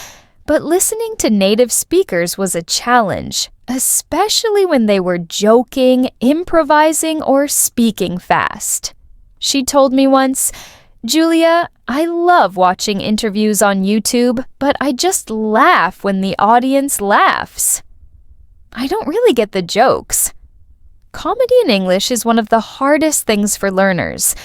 But listening to native speakers was a challenge, especially when they were joking, improvising, or speaking fast. She told me once, "Julia, I love watching interviews on YouTube, but I just laugh when the audience laughs. I don't really get the jokes." Comedy in English is one of the hardest things for learners.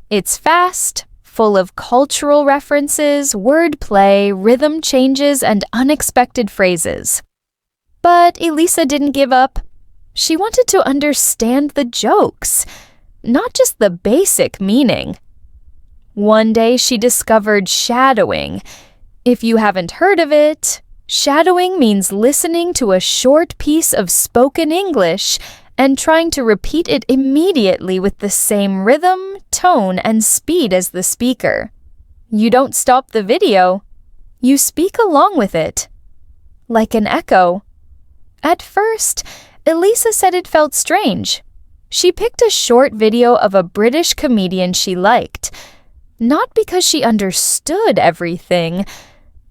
It's fast, full of cultural references, wordplay, rhythm changes, and unexpected phrases. But Elisa didn't give up. She wanted to understand the jokes, not just the basic meaning. One day she discovered shadowing. If you haven't heard of it, shadowing means listening to a short piece of spoken English and trying to repeat it immediately with the same rhythm, tone, and speed as the speaker. You don't stop the video. You speak along with it, like an echo. At first, Elisa said it felt strange. She picked a short video of a British comedian she liked, not because she understood everything,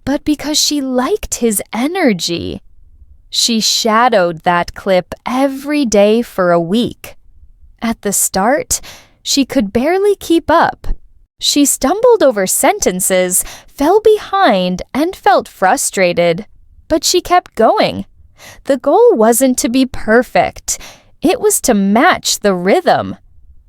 but because she liked his energy. She shadowed that clip every day for a week. At the start, she could barely keep up. She stumbled over sentences, fell behind, and felt frustrated. But she kept going. The goal wasn't to be perfect. It was to match the rhythm.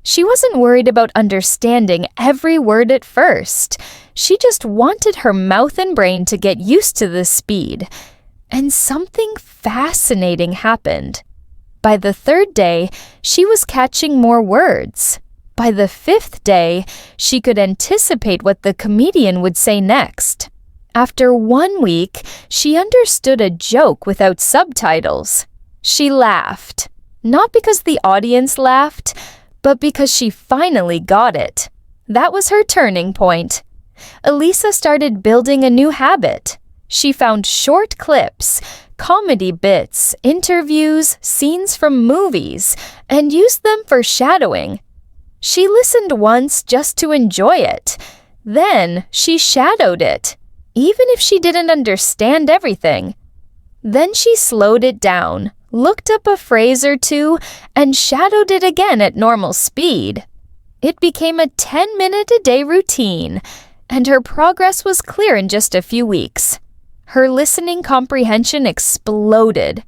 She wasn't worried about understanding every word at first. She just wanted her mouth and brain to get used to the speed. And something fascinating happened. By the third day, she was catching more words. By the fifth day, she could anticipate what the comedian would say next. After 1 week, she understood a joke without subtitles. She laughed, not because the audience laughed, but because she finally got it. That was her turning point. Elisa started building a new habit. She found short clips, comedy bits, interviews, scenes from movies, and used them for shadowing. She listened once just to enjoy it. Then she shadowed it, even if she didn't understand everything. Then she slowed it down, looked up a phrase or two, and shadowed it again at normal speed. It became a 10-minute-a-day routine, and her progress was clear in just a few weeks. Her listening comprehension exploded.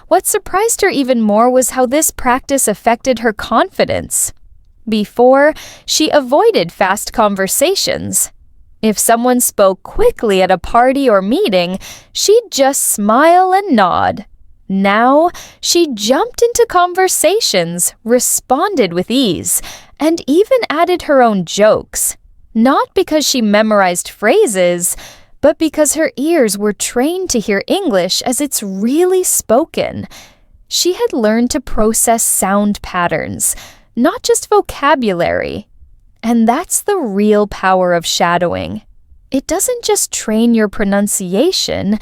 What surprised her even more was how this practice affected her confidence. Before, she avoided fast conversations. If someone spoke quickly at a party or meeting, she'd just smile and nod. Now, she jumped into conversations, responded with ease, and even added her own jokes. Not because she memorized phrases, but because her ears were trained to hear English as it's really spoken. She had learned to process sound patterns, not just vocabulary. And that's the real power of shadowing. It doesn't just train your pronunciation,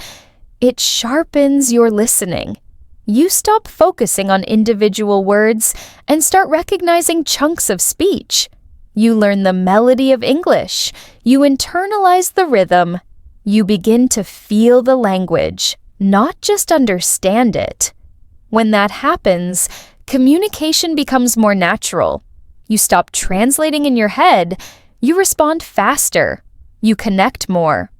it sharpens your listening. You stop focusing on individual words and start recognizing chunks of speech. You learn the melody of English. You internalize the rhythm. You begin to feel the language, not just understand it. When that happens, communication becomes more natural. You stop translating in your head. You respond faster. You connect more.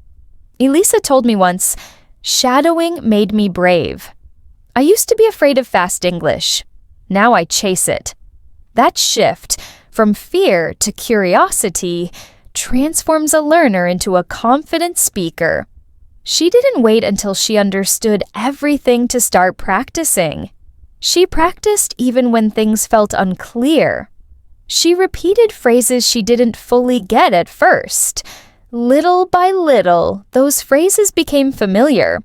Elisa told me once, "Shadowing made me brave. I used to be afraid of fast English. Now I chase it." That shift from fear to curiosity transforms a learner into a confident speaker. She didn't wait until she understood everything to start practicing. She practiced even when things felt unclear. She repeated phrases she didn't fully get at first. Little by little, those phrases became familiar.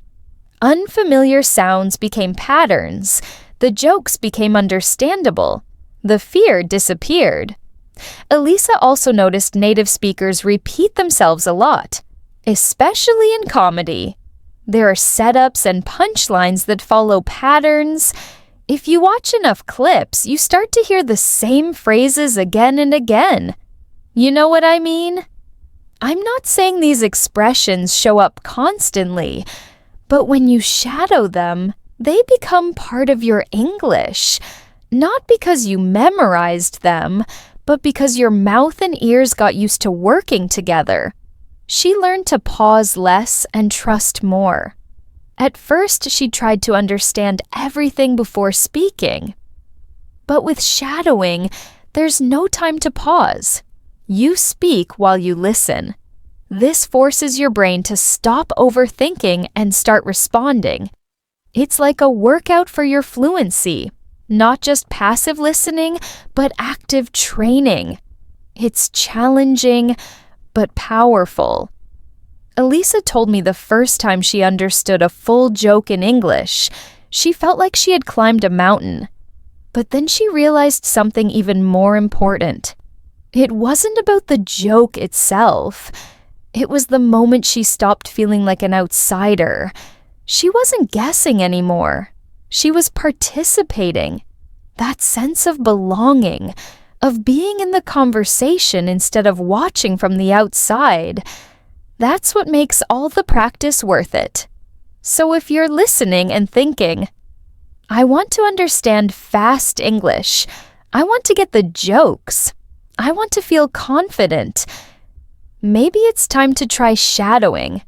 Unfamiliar sounds became patterns. The jokes became understandable. The fear disappeared. Elisa also noticed native speakers repeat themselves a lot, especially in comedy. There are setups and punchlines that follow patterns. If you watch enough clips, you start to hear the same phrases again and again. You know what I mean? I'm not saying these expressions show up constantly, but when you shadow them, they become part of your English, not because you memorized them, but because your mouth and ears got used to working together. She learned to pause less and trust more. At first, she tried to understand everything before speaking. But with shadowing, there's no time to pause. You speak while you listen. This forces your brain to stop overthinking and start responding. It's like a workout for your fluency, not just passive listening, but active training. It's challenging, but powerful. Elisa told me the first time she understood a full joke in English, she felt like she had climbed a mountain. But then she realized something even more important. It wasn't about the joke itself. It was the moment she stopped feeling like an outsider. She wasn't guessing anymore. She was participating. That sense of belonging, of being in the conversation instead of watching from the outside, that's what makes all the practice worth it. So if you're listening and thinking, I want to understand fast English, I want to get the jokes, I want to feel confident, maybe it's time to try shadowing.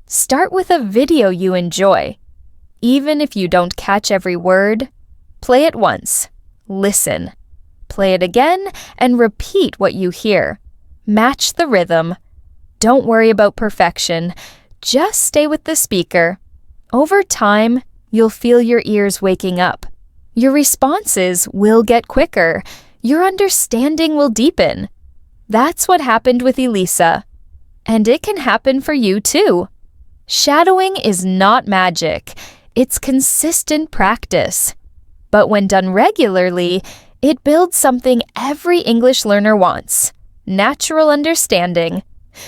Start with a video you enjoy. Even if you don't catch every word, play it once. Listen. Play it again and repeat what you hear. Match the rhythm. Don't worry about perfection. Just stay with the speaker. Over time, you'll feel your ears waking up. Your responses will get quicker. Your understanding will deepen. That's what happened with Elisa. And it can happen for you too. Shadowing is not magic. It's consistent practice. But when done regularly, it builds something every English learner wants: natural understanding.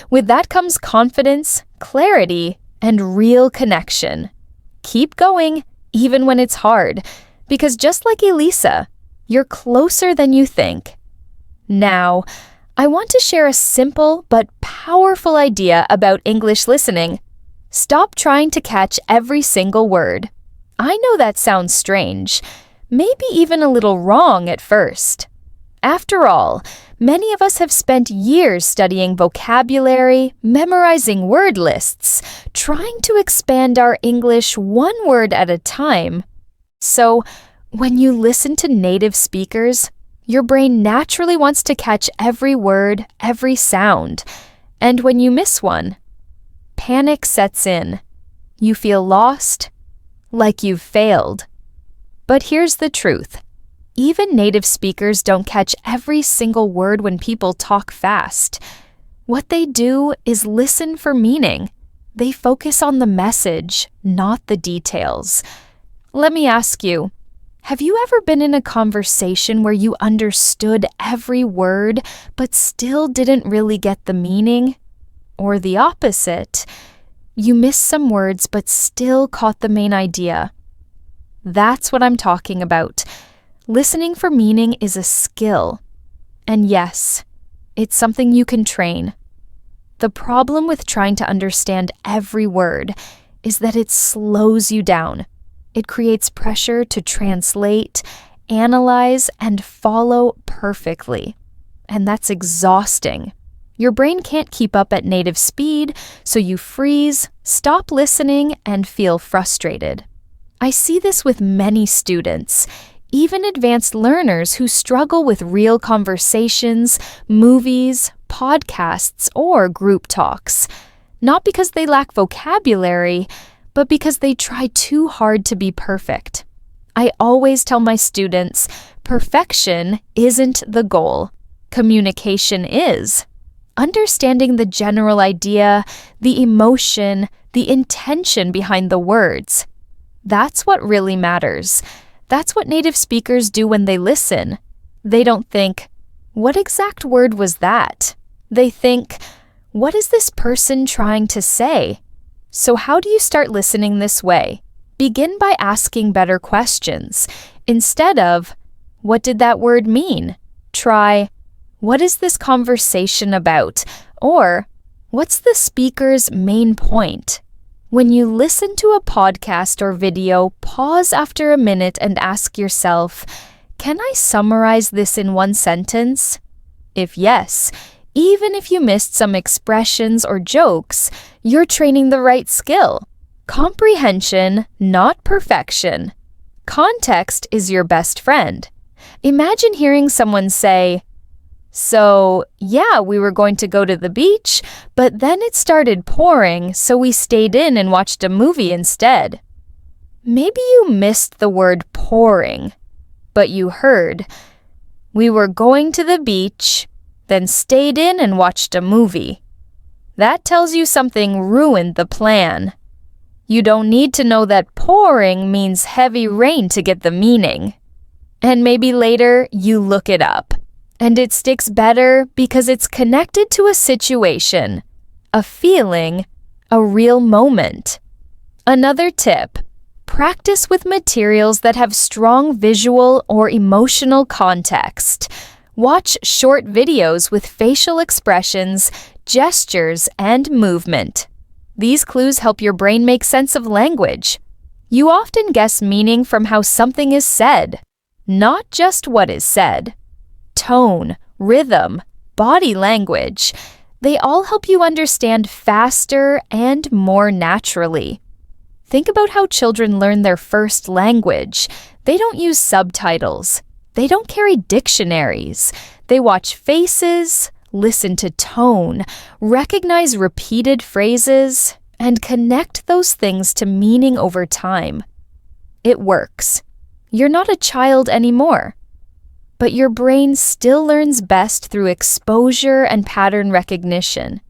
With that comes confidence, clarity, and real connection. Keep going, even when it's hard, because just like Elisa, you're closer than you think. Now, I want to share a simple but powerful idea about English listening. Stop trying to catch every single word. I know that sounds strange, maybe even a little wrong at first. After all, many of us have spent years studying vocabulary, memorizing word lists, trying to expand our English one word at a time. So, when you listen to native speakers, your brain naturally wants to catch every word, every sound. And when you miss one, panic sets in. You feel lost, like you've failed. But here's the truth. Even native speakers don't catch every single word when people talk fast. What they do is listen for meaning. They focus on the message, not the details. Let me ask you, have you ever been in a conversation where you understood every word but still didn't really get the meaning? Or the opposite, you missed some words but still caught the main idea? That's what I'm talking about. Listening for meaning is a skill. And yes, it's something you can train. The problem with trying to understand every word is that it slows you down. It creates pressure to translate, analyze, and follow perfectly. And that's exhausting. Your brain can't keep up at native speed, so you freeze, stop listening, and feel frustrated. I see this with many students, even advanced learners who struggle with real conversations, movies, podcasts, or group talks. Not because they lack vocabulary, but because they try too hard to be perfect. I always tell my students, perfection isn't the goal. Communication is. understanding the general idea, the emotion, the intention behind the words. That's what really matters. That's what native speakers do when they listen. They don't think, "What exact word was that?" They think, "What is this person trying to say?" So how do you start listening this way? Begin by asking better questions. Instead of, "What did that word mean?" Try, "What is this conversation about?" Or, "What's the speaker's main point?" When you listen to a podcast or video, pause after a minute and ask yourself, "Can I summarize this in one sentence?" If yes, even if you missed some expressions or jokes, you're training the right skill. Comprehension, not perfection. Context is your best friend. Imagine hearing someone say, "So, yeah, we were going to go to the beach, but then it started pouring, so we stayed in and watched a movie instead." Maybe you missed the word pouring, but you heard, "We were going to the beach, then stayed in and watched a movie." That tells you something ruined the plan. You don't need to know that pouring means heavy rain to get the meaning. And maybe later you look it up, and it sticks better because it's connected to a situation, a feeling, a real moment. Another tip: practice with materials that have strong visual or emotional context. Watch short videos with facial expressions, gestures, and movement. These clues help your brain make sense of language. You often guess meaning from how something is said, not just what is said. Tone, rhythm, body language, they all help you understand faster and more naturally. Think about how children learn their first language. They don't use subtitles. They don't carry dictionaries. They watch faces, listen to tone, recognize repeated phrases, and connect those things to meaning over time. It works. You're not a child anymore. But your brain still learns best through exposure and pattern recognition.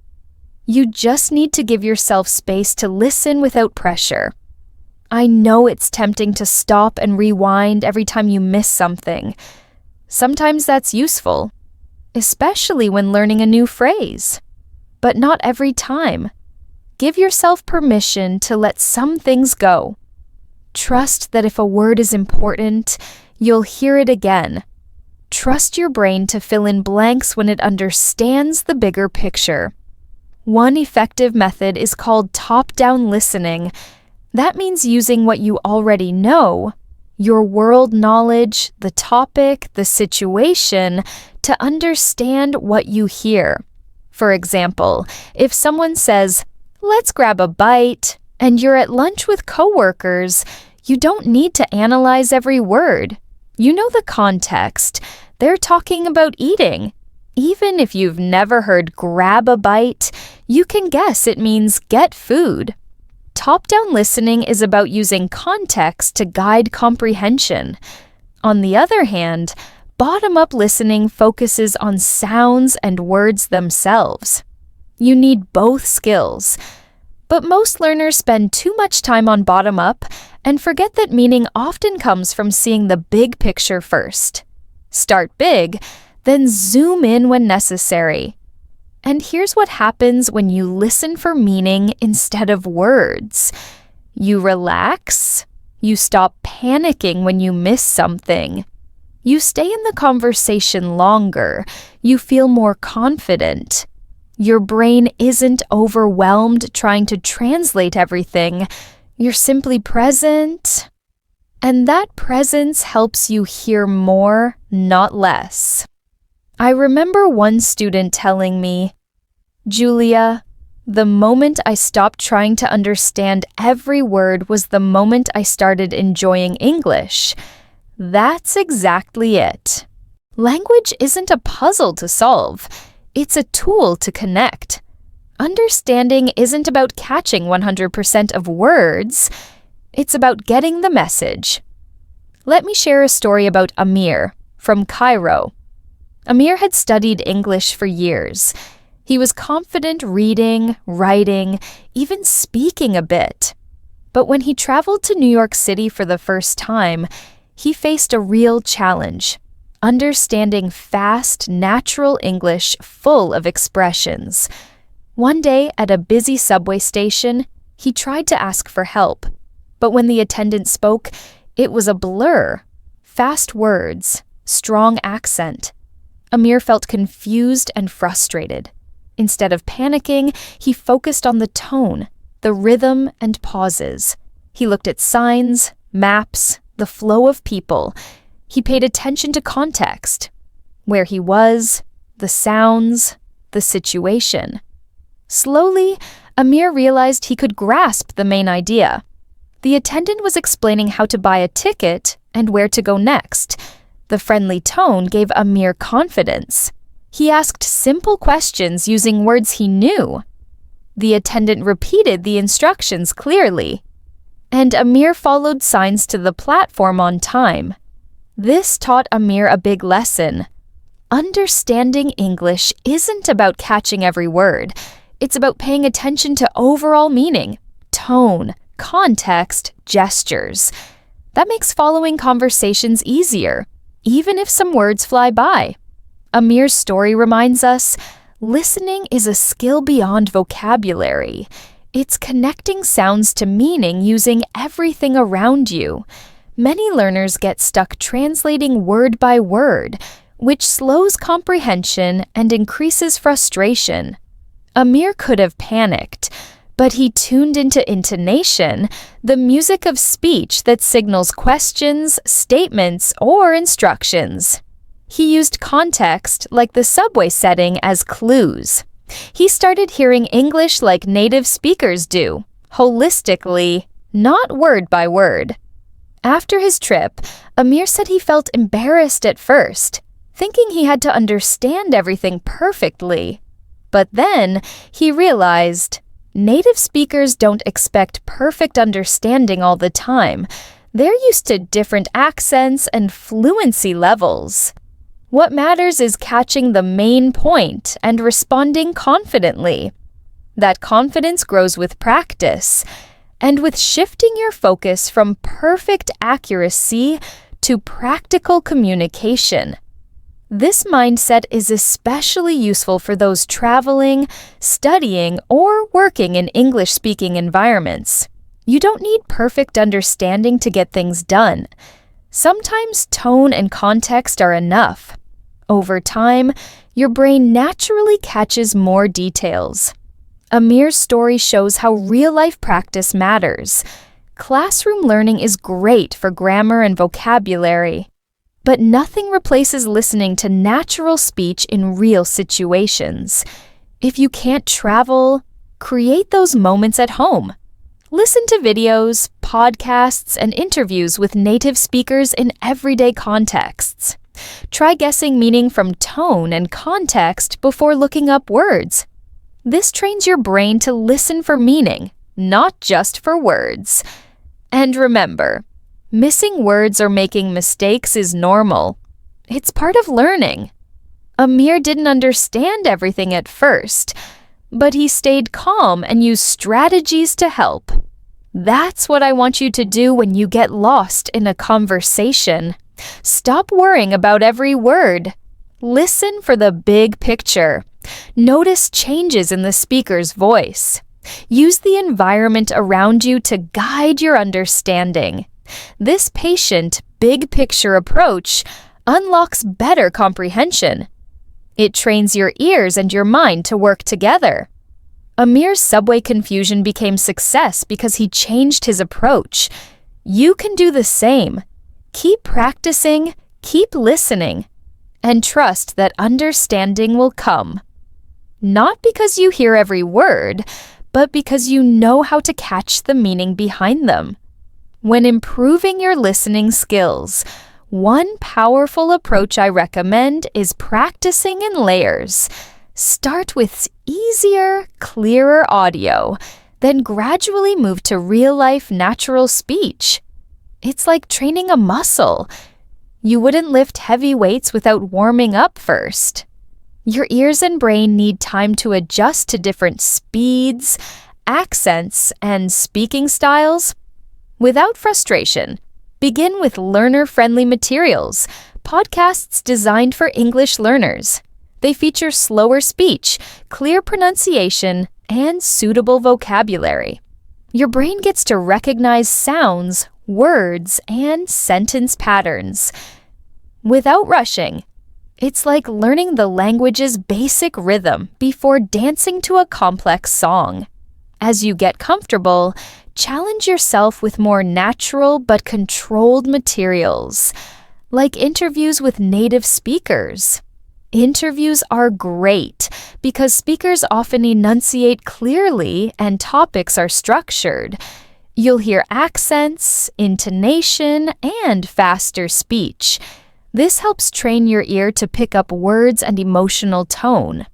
You just need to give yourself space to listen without pressure. I know it's tempting to stop and rewind every time you miss something. Sometimes that's useful, especially when learning a new phrase. But not every time. Give yourself permission to let some things go. Trust that if a word is important, you'll hear it again. Trust your brain to fill in blanks when it understands the bigger picture. One effective method is called top-down listening. That means using what you already know, your world knowledge, the topic, the situation, to understand what you hear. For example, if someone says, "Let's grab a bite," and you're at lunch with coworkers, you don't need to analyze every word. You know the context. They're talking about eating. Even if you've never heard "grab a bite," you can guess it means get food. Top-down listening is about using context to guide comprehension. On the other hand, bottom-up listening focuses on sounds and words themselves. You need both skills. But most learners spend too much time on bottom-up and forget that meaning often comes from seeing the big picture first. Start big, then zoom in when necessary. And here's what happens when you listen for meaning instead of words. You relax. You stop panicking when you miss something. You stay in the conversation longer. You feel more confident. Your brain isn't overwhelmed trying to translate everything. You're simply present. And that presence helps you hear more, not less. I remember one student telling me, "Julia, the moment I stopped trying to understand every word was the moment I started enjoying English." That's exactly it. Language isn't a puzzle to solve. It's a tool to connect. Understanding isn't about catching 100% of words. It's about getting the message. Let me share a story about Amir from Cairo. Amir had studied English for years. He was confident reading, writing, even speaking a bit. But when he traveled to New York City for the first time, he faced a real challenge: understanding fast, natural English full of expressions. One day at a busy subway station, he tried to ask for help. But when the attendant spoke, it was a blur. Fast words, strong accent. Amir felt confused and frustrated. Instead of panicking, he focused on the tone, the rhythm, and pauses. He looked at signs, maps, the flow of people. He paid attention to context, where he was, the sounds, the situation. Slowly, Amir realized he could grasp the main idea. The attendant was explaining how to buy a ticket and where to go next. The friendly tone gave Amir confidence. He asked simple questions using words he knew. The attendant repeated the instructions clearly, and Amir followed signs to the platform on time. This taught Amir a big lesson. Understanding English isn't about catching every word. It's about paying attention to overall meaning, tone, context, gestures. That makes following conversations easier, even if some words fly by. Amir's story reminds us, listening is a skill beyond vocabulary. It's connecting sounds to meaning using everything around you. Many learners get stuck translating word by word, which slows comprehension and increases frustration. Amir could have panicked, but he tuned into intonation, the music of speech that signals questions, statements, or instructions. He used context, like the subway setting, as clues. He started hearing English like native speakers do, holistically, not word by word. After his trip, Amir said he felt embarrassed at first, thinking he had to understand everything perfectly. But then he realized native speakers don't expect perfect understanding all the time. They're used to different accents and fluency levels. What matters is catching the main point and responding confidently. That confidence grows with practice, and with shifting your focus from perfect accuracy to practical communication. This mindset is especially useful for those traveling, studying, or working in English-speaking environments. You don't need perfect understanding to get things done. Sometimes tone and context are enough. Over time, your brain naturally catches more details. Amir's story shows how real-life practice matters. Classroom learning is great for grammar and vocabulary, but nothing replaces listening to natural speech in real situations. If you can't travel, create those moments at home. Listen to videos, podcasts, and interviews with native speakers in everyday contexts. Try guessing meaning from tone and context before looking up words. This trains your brain to listen for meaning, not just for words. And remember, missing words or making mistakes is normal. It's part of learning. Amir didn't understand everything at first, but he stayed calm and used strategies to help. That's what I want you to do when you get lost in a conversation. Stop worrying about every word. Listen for the big picture. Notice changes in the speaker's voice. Use the environment around you to guide your understanding. This patient, big picture approach unlocks better comprehension. It trains your ears and your mind to work together. Amir's subway confusion became success because he changed his approach. You can do the same. Keep practicing, keep listening, and trust that understanding will come. Not because you hear every word, but because you know how to catch the meaning behind them. When improving your listening skills, one powerful approach I recommend is practicing in layers. Start with easier, clearer audio, then gradually move to real-life natural speech. It's like training a muscle. You wouldn't lift heavy weights without warming up first. Your ears and brain need time to adjust to different speeds, accents, and speaking styles. Without frustration, begin with learner-friendly materials, podcasts designed for English learners. They feature slower speech, clear pronunciation, and suitable vocabulary. Your brain gets to recognize sounds, words, and sentence patterns. Without rushing, it's like learning the language's basic rhythm before dancing to a complex song. As you get comfortable, challenge yourself with more natural but controlled materials, like interviews with native speakers. Interviews are great because speakers often enunciate clearly and topics are structured. You'll hear accents, intonation, and faster speech. This helps train your ear to pick up words and emotional tone.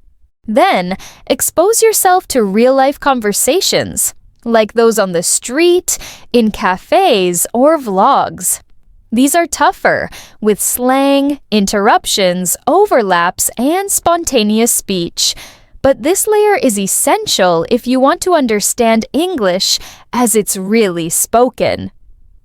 Then, expose yourself to real-life conversations, like those on the street, in cafes, or vlogs. These are tougher, with slang, interruptions, overlaps, and spontaneous speech. But this layer is essential if you want to understand English as it's really spoken.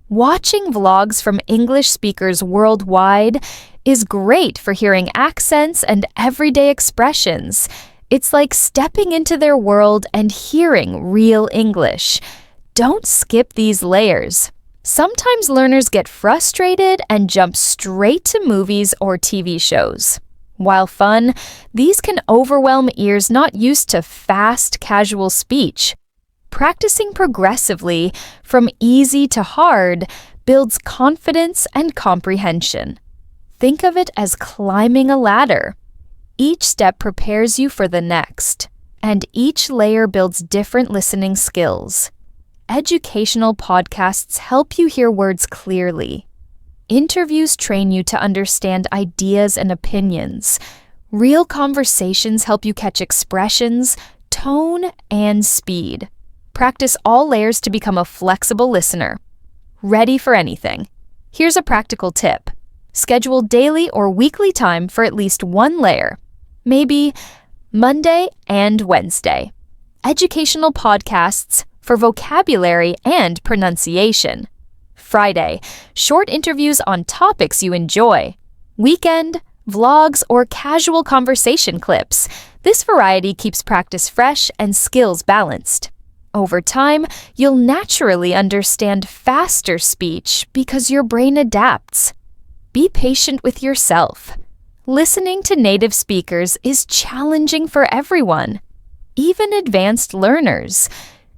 Watching vlogs from English speakers worldwide is great for hearing accents and everyday expressions. It's like stepping into their world and hearing real English. Don't skip these layers. Sometimes learners get frustrated and jump straight to movies or TV shows. While fun, these can overwhelm ears not used to fast, casual speech. Practicing progressively, from easy to hard, builds confidence and comprehension. Think of it as climbing a ladder. Each step prepares you for the next, and each layer builds different listening skills. Educational podcasts help you hear words clearly. Interviews train you to understand ideas and opinions. Real conversations help you catch expressions, tone, and speed. Practice all layers to become a flexible listener. Ready for anything. Here's a practical tip. Schedule daily or weekly time for at least one layer. Maybe Monday and Wednesday. Educational podcasts for vocabulary and pronunciation. Friday, short interviews on topics you enjoy. Weekend, vlogs, or casual conversation clips. This variety keeps practice fresh and skills balanced. Over time, you'll naturally understand faster speech because your brain adapts. Be patient with yourself. Listening to native speakers is challenging for everyone, even advanced learners.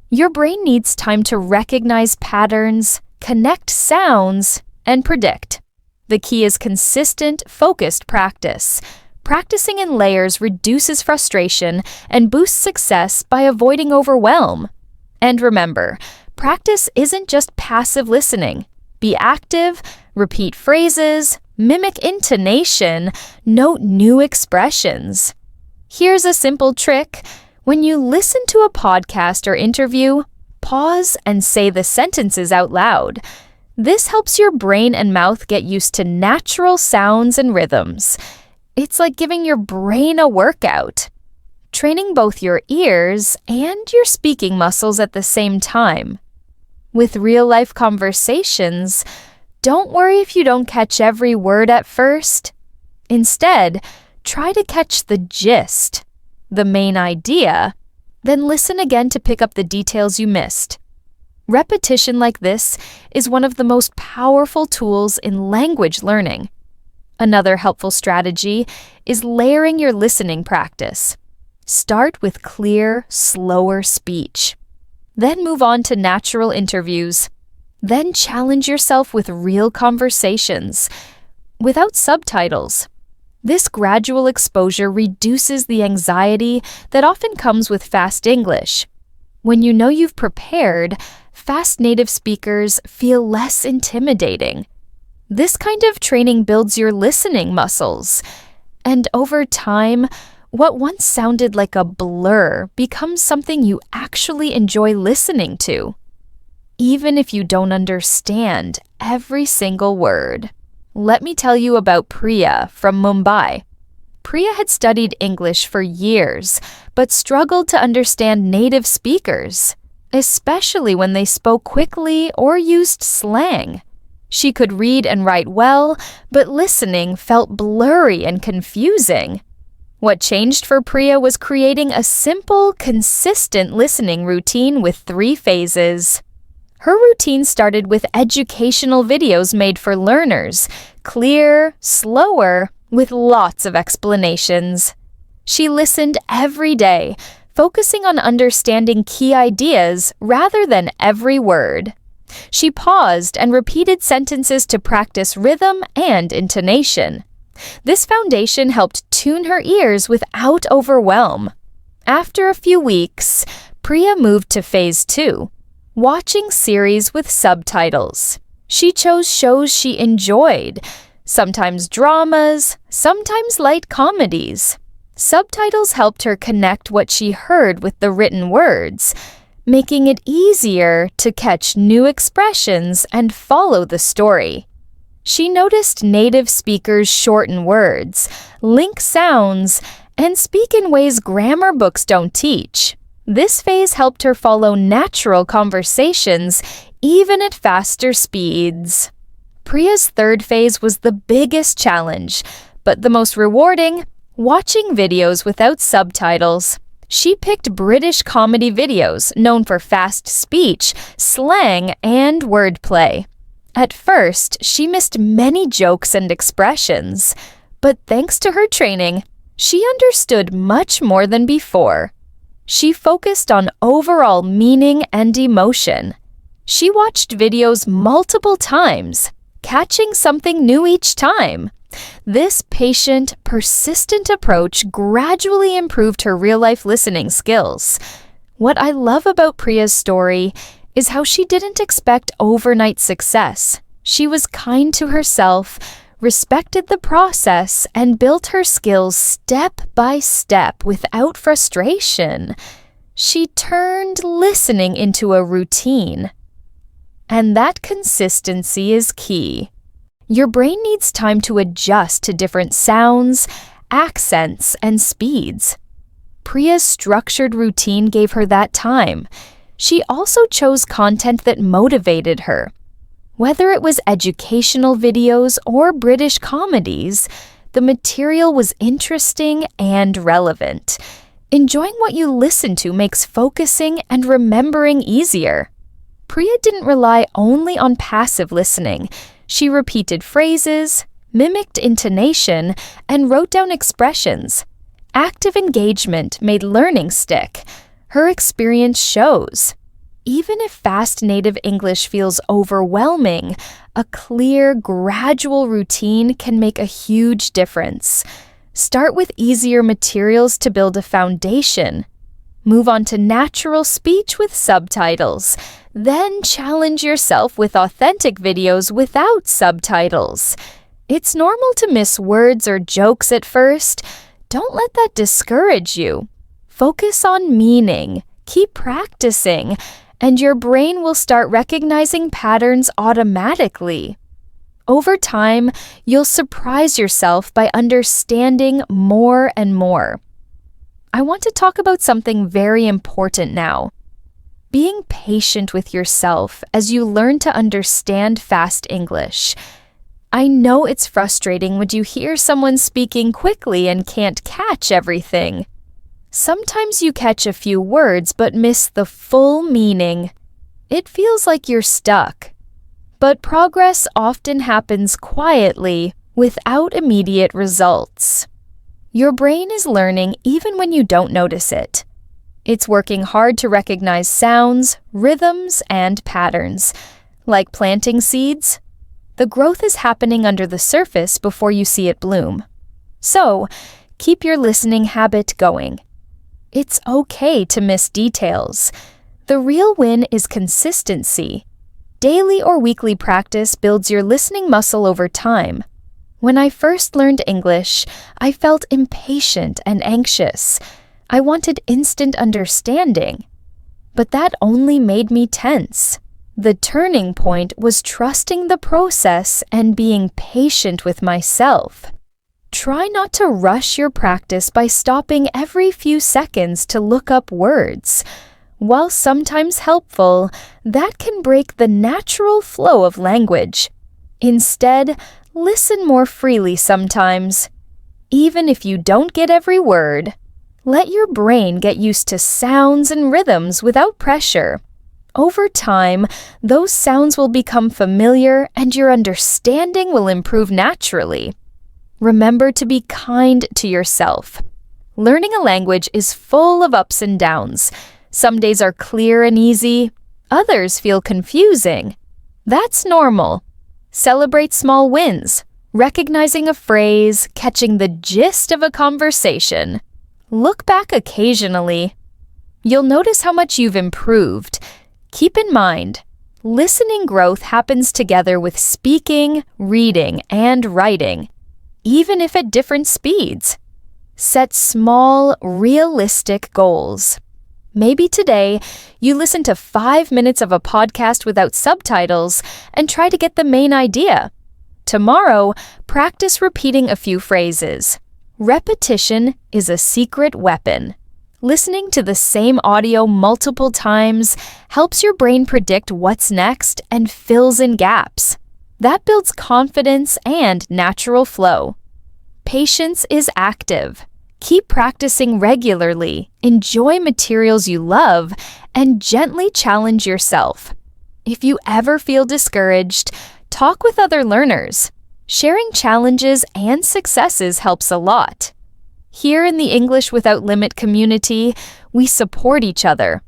Your brain needs time to recognize patterns, connect sounds, and predict. The key is consistent, focused practice. Practicing in layers reduces frustration and boosts success by avoiding overwhelm. And remember, practice isn't just passive listening. Be active, repeat phrases, mimic intonation, note new expressions. Here's a simple trick. When you listen to a podcast or interview, pause and say the sentences out loud. This helps your brain and mouth get used to natural sounds and rhythms. It's like giving your brain a workout, training both your ears and your speaking muscles at the same time. With real-life conversations, don't worry if you don't catch every word at first. Instead, try to catch the gist, the main idea, then listen again to pick up the details you missed. Repetition like this is one of the most powerful tools in language learning. Another helpful strategy is layering your listening practice. Start with clear, slower speech. Then move on to natural interviews. Then challenge yourself with real conversations, without subtitles. This gradual exposure reduces the anxiety that often comes with fast English. When you know you've prepared, fast native speakers feel less intimidating. This kind of training builds your listening muscles. And over time, what once sounded like a blur becomes something you actually enjoy listening to, even if you don't understand every single word. Let me tell you about Priya from Mumbai. Priya had studied English for years, but struggled to understand native speakers, especially when they spoke quickly or used slang. She could read and write well, but listening felt blurry and confusing. What changed for Priya was creating a simple, consistent listening routine with 3 phases. Her routine started with educational videos made for learners, clear, slower, with lots of explanations. She listened every day, focusing on understanding key ideas rather than every word. She paused and repeated sentences to practice rhythm and intonation. This foundation helped tune her ears without overwhelm. After a few weeks, Priya moved to phase 2, watching series with subtitles. She chose shows she enjoyed, sometimes dramas, sometimes light comedies. Subtitles helped her connect what she heard with the written words, making it easier to catch new expressions and follow the story. She noticed native speakers shorten words, link sounds, and speak in ways grammar books don't teach. This phase helped her follow natural conversations, even at faster speeds. Priya's 3rd phase was the biggest challenge, but the most rewarding, watching videos without subtitles. She picked British comedy videos known for fast speech, slang, and wordplay. At first, she missed many jokes and expressions, but thanks to her training, she understood much more than before. She focused on overall meaning and emotion. She watched videos multiple times, catching something new each time. This patient, persistent approach gradually improved her real-life listening skills. What I love about Priya's story is how she didn't expect overnight success. She was kind to herself, respected the process, and built her skills step by step without frustration. She turned listening into a routine. And that consistency is key. Your brain needs time to adjust to different sounds, accents, and speeds. Priya's structured routine gave her that time. She also chose content that motivated her. Whether it was educational videos or British comedies, the material was interesting and relevant. Enjoying what you listen to makes focusing and remembering easier. Priya didn't rely only on passive listening. She repeated phrases, mimicked intonation, and wrote down expressions. Active engagement made learning stick. Her experience shows. Even if fast native English feels overwhelming, a clear, gradual routine can make a huge difference. Start with easier materials to build a foundation. Move on to natural speech with subtitles. Then challenge yourself with authentic videos without subtitles. It's normal to miss words or jokes at first. Don't let that discourage you. Focus on meaning. Keep practicing, and your brain will start recognizing patterns automatically. Over time, you'll surprise yourself by understanding more and more. I want to talk about something very important now. Being patient with yourself as you learn to understand fast English. I know it's frustrating when you hear someone speaking quickly and can't catch everything. Sometimes you catch a few words but miss the full meaning. It feels like you're stuck. But progress often happens quietly, without immediate results. Your brain is learning even when you don't notice it. It's working hard to recognize sounds, rhythms, and patterns. Like planting seeds, the growth is happening under the surface before you see it bloom. So, keep your listening habit going. It's okay to miss details. The real win is consistency. Daily or weekly practice builds your listening muscle over time. When I first learned English, I felt impatient and anxious. I wanted instant understanding. But that only made me tense. The turning point was trusting the process and being patient with myself. Try not to rush your practice by stopping every few seconds to look up words. While sometimes helpful, that can break the natural flow of language. Instead, listen more freely sometimes. Even if you don't get every word, let your brain get used to sounds and rhythms without pressure. Over time, those sounds will become familiar and your understanding will improve naturally. Remember to be kind to yourself. Learning a language is full of ups and downs. Some days are clear and easy, others feel confusing. That's normal. Celebrate small wins, recognizing a phrase, catching the gist of a conversation. Look back occasionally. You'll notice how much you've improved. Keep in mind, listening growth happens together with speaking, reading, and writing, even if at different speeds. Set small, realistic goals. Maybe today, you listen to 5 minutes of a podcast without subtitles and try to get the main idea. Tomorrow, practice repeating a few phrases. Repetition is a secret weapon. Listening to the same audio multiple times helps your brain predict what's next and fills in gaps. That builds confidence and natural flow. Patience is active. Keep practicing regularly, enjoy materials you love, and gently challenge yourself. If you ever feel discouraged, talk with other learners. Sharing challenges and successes helps a lot. Here in the English Without Limit community, we support each other.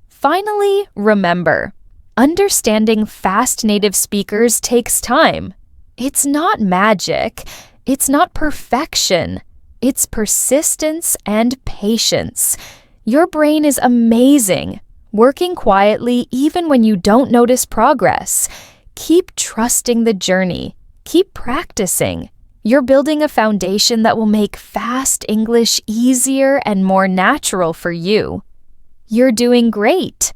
Finally, remember, understanding fast native speakers takes time. It's not magic. It's not perfection. It's persistence and patience. Your brain is amazing, working quietly even when you don't notice progress. Keep trusting the journey. Keep practicing. You're building a foundation that will make fast English easier and more natural for you. You're doing great.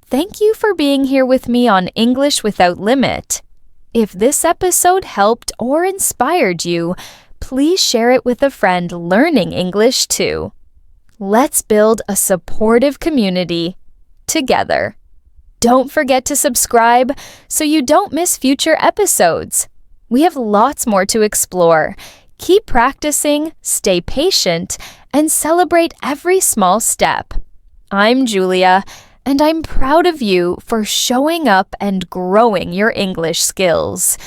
Thank you for being here with me on English Without Limit. If this episode helped or inspired you, please share it with a friend learning English too. Let's build a supportive community together. Don't forget to subscribe so you don't miss future episodes. We have lots more to explore. Keep practicing, stay patient, and celebrate every small step. I'm Julia, and I'm proud of you for showing up and growing your English skills.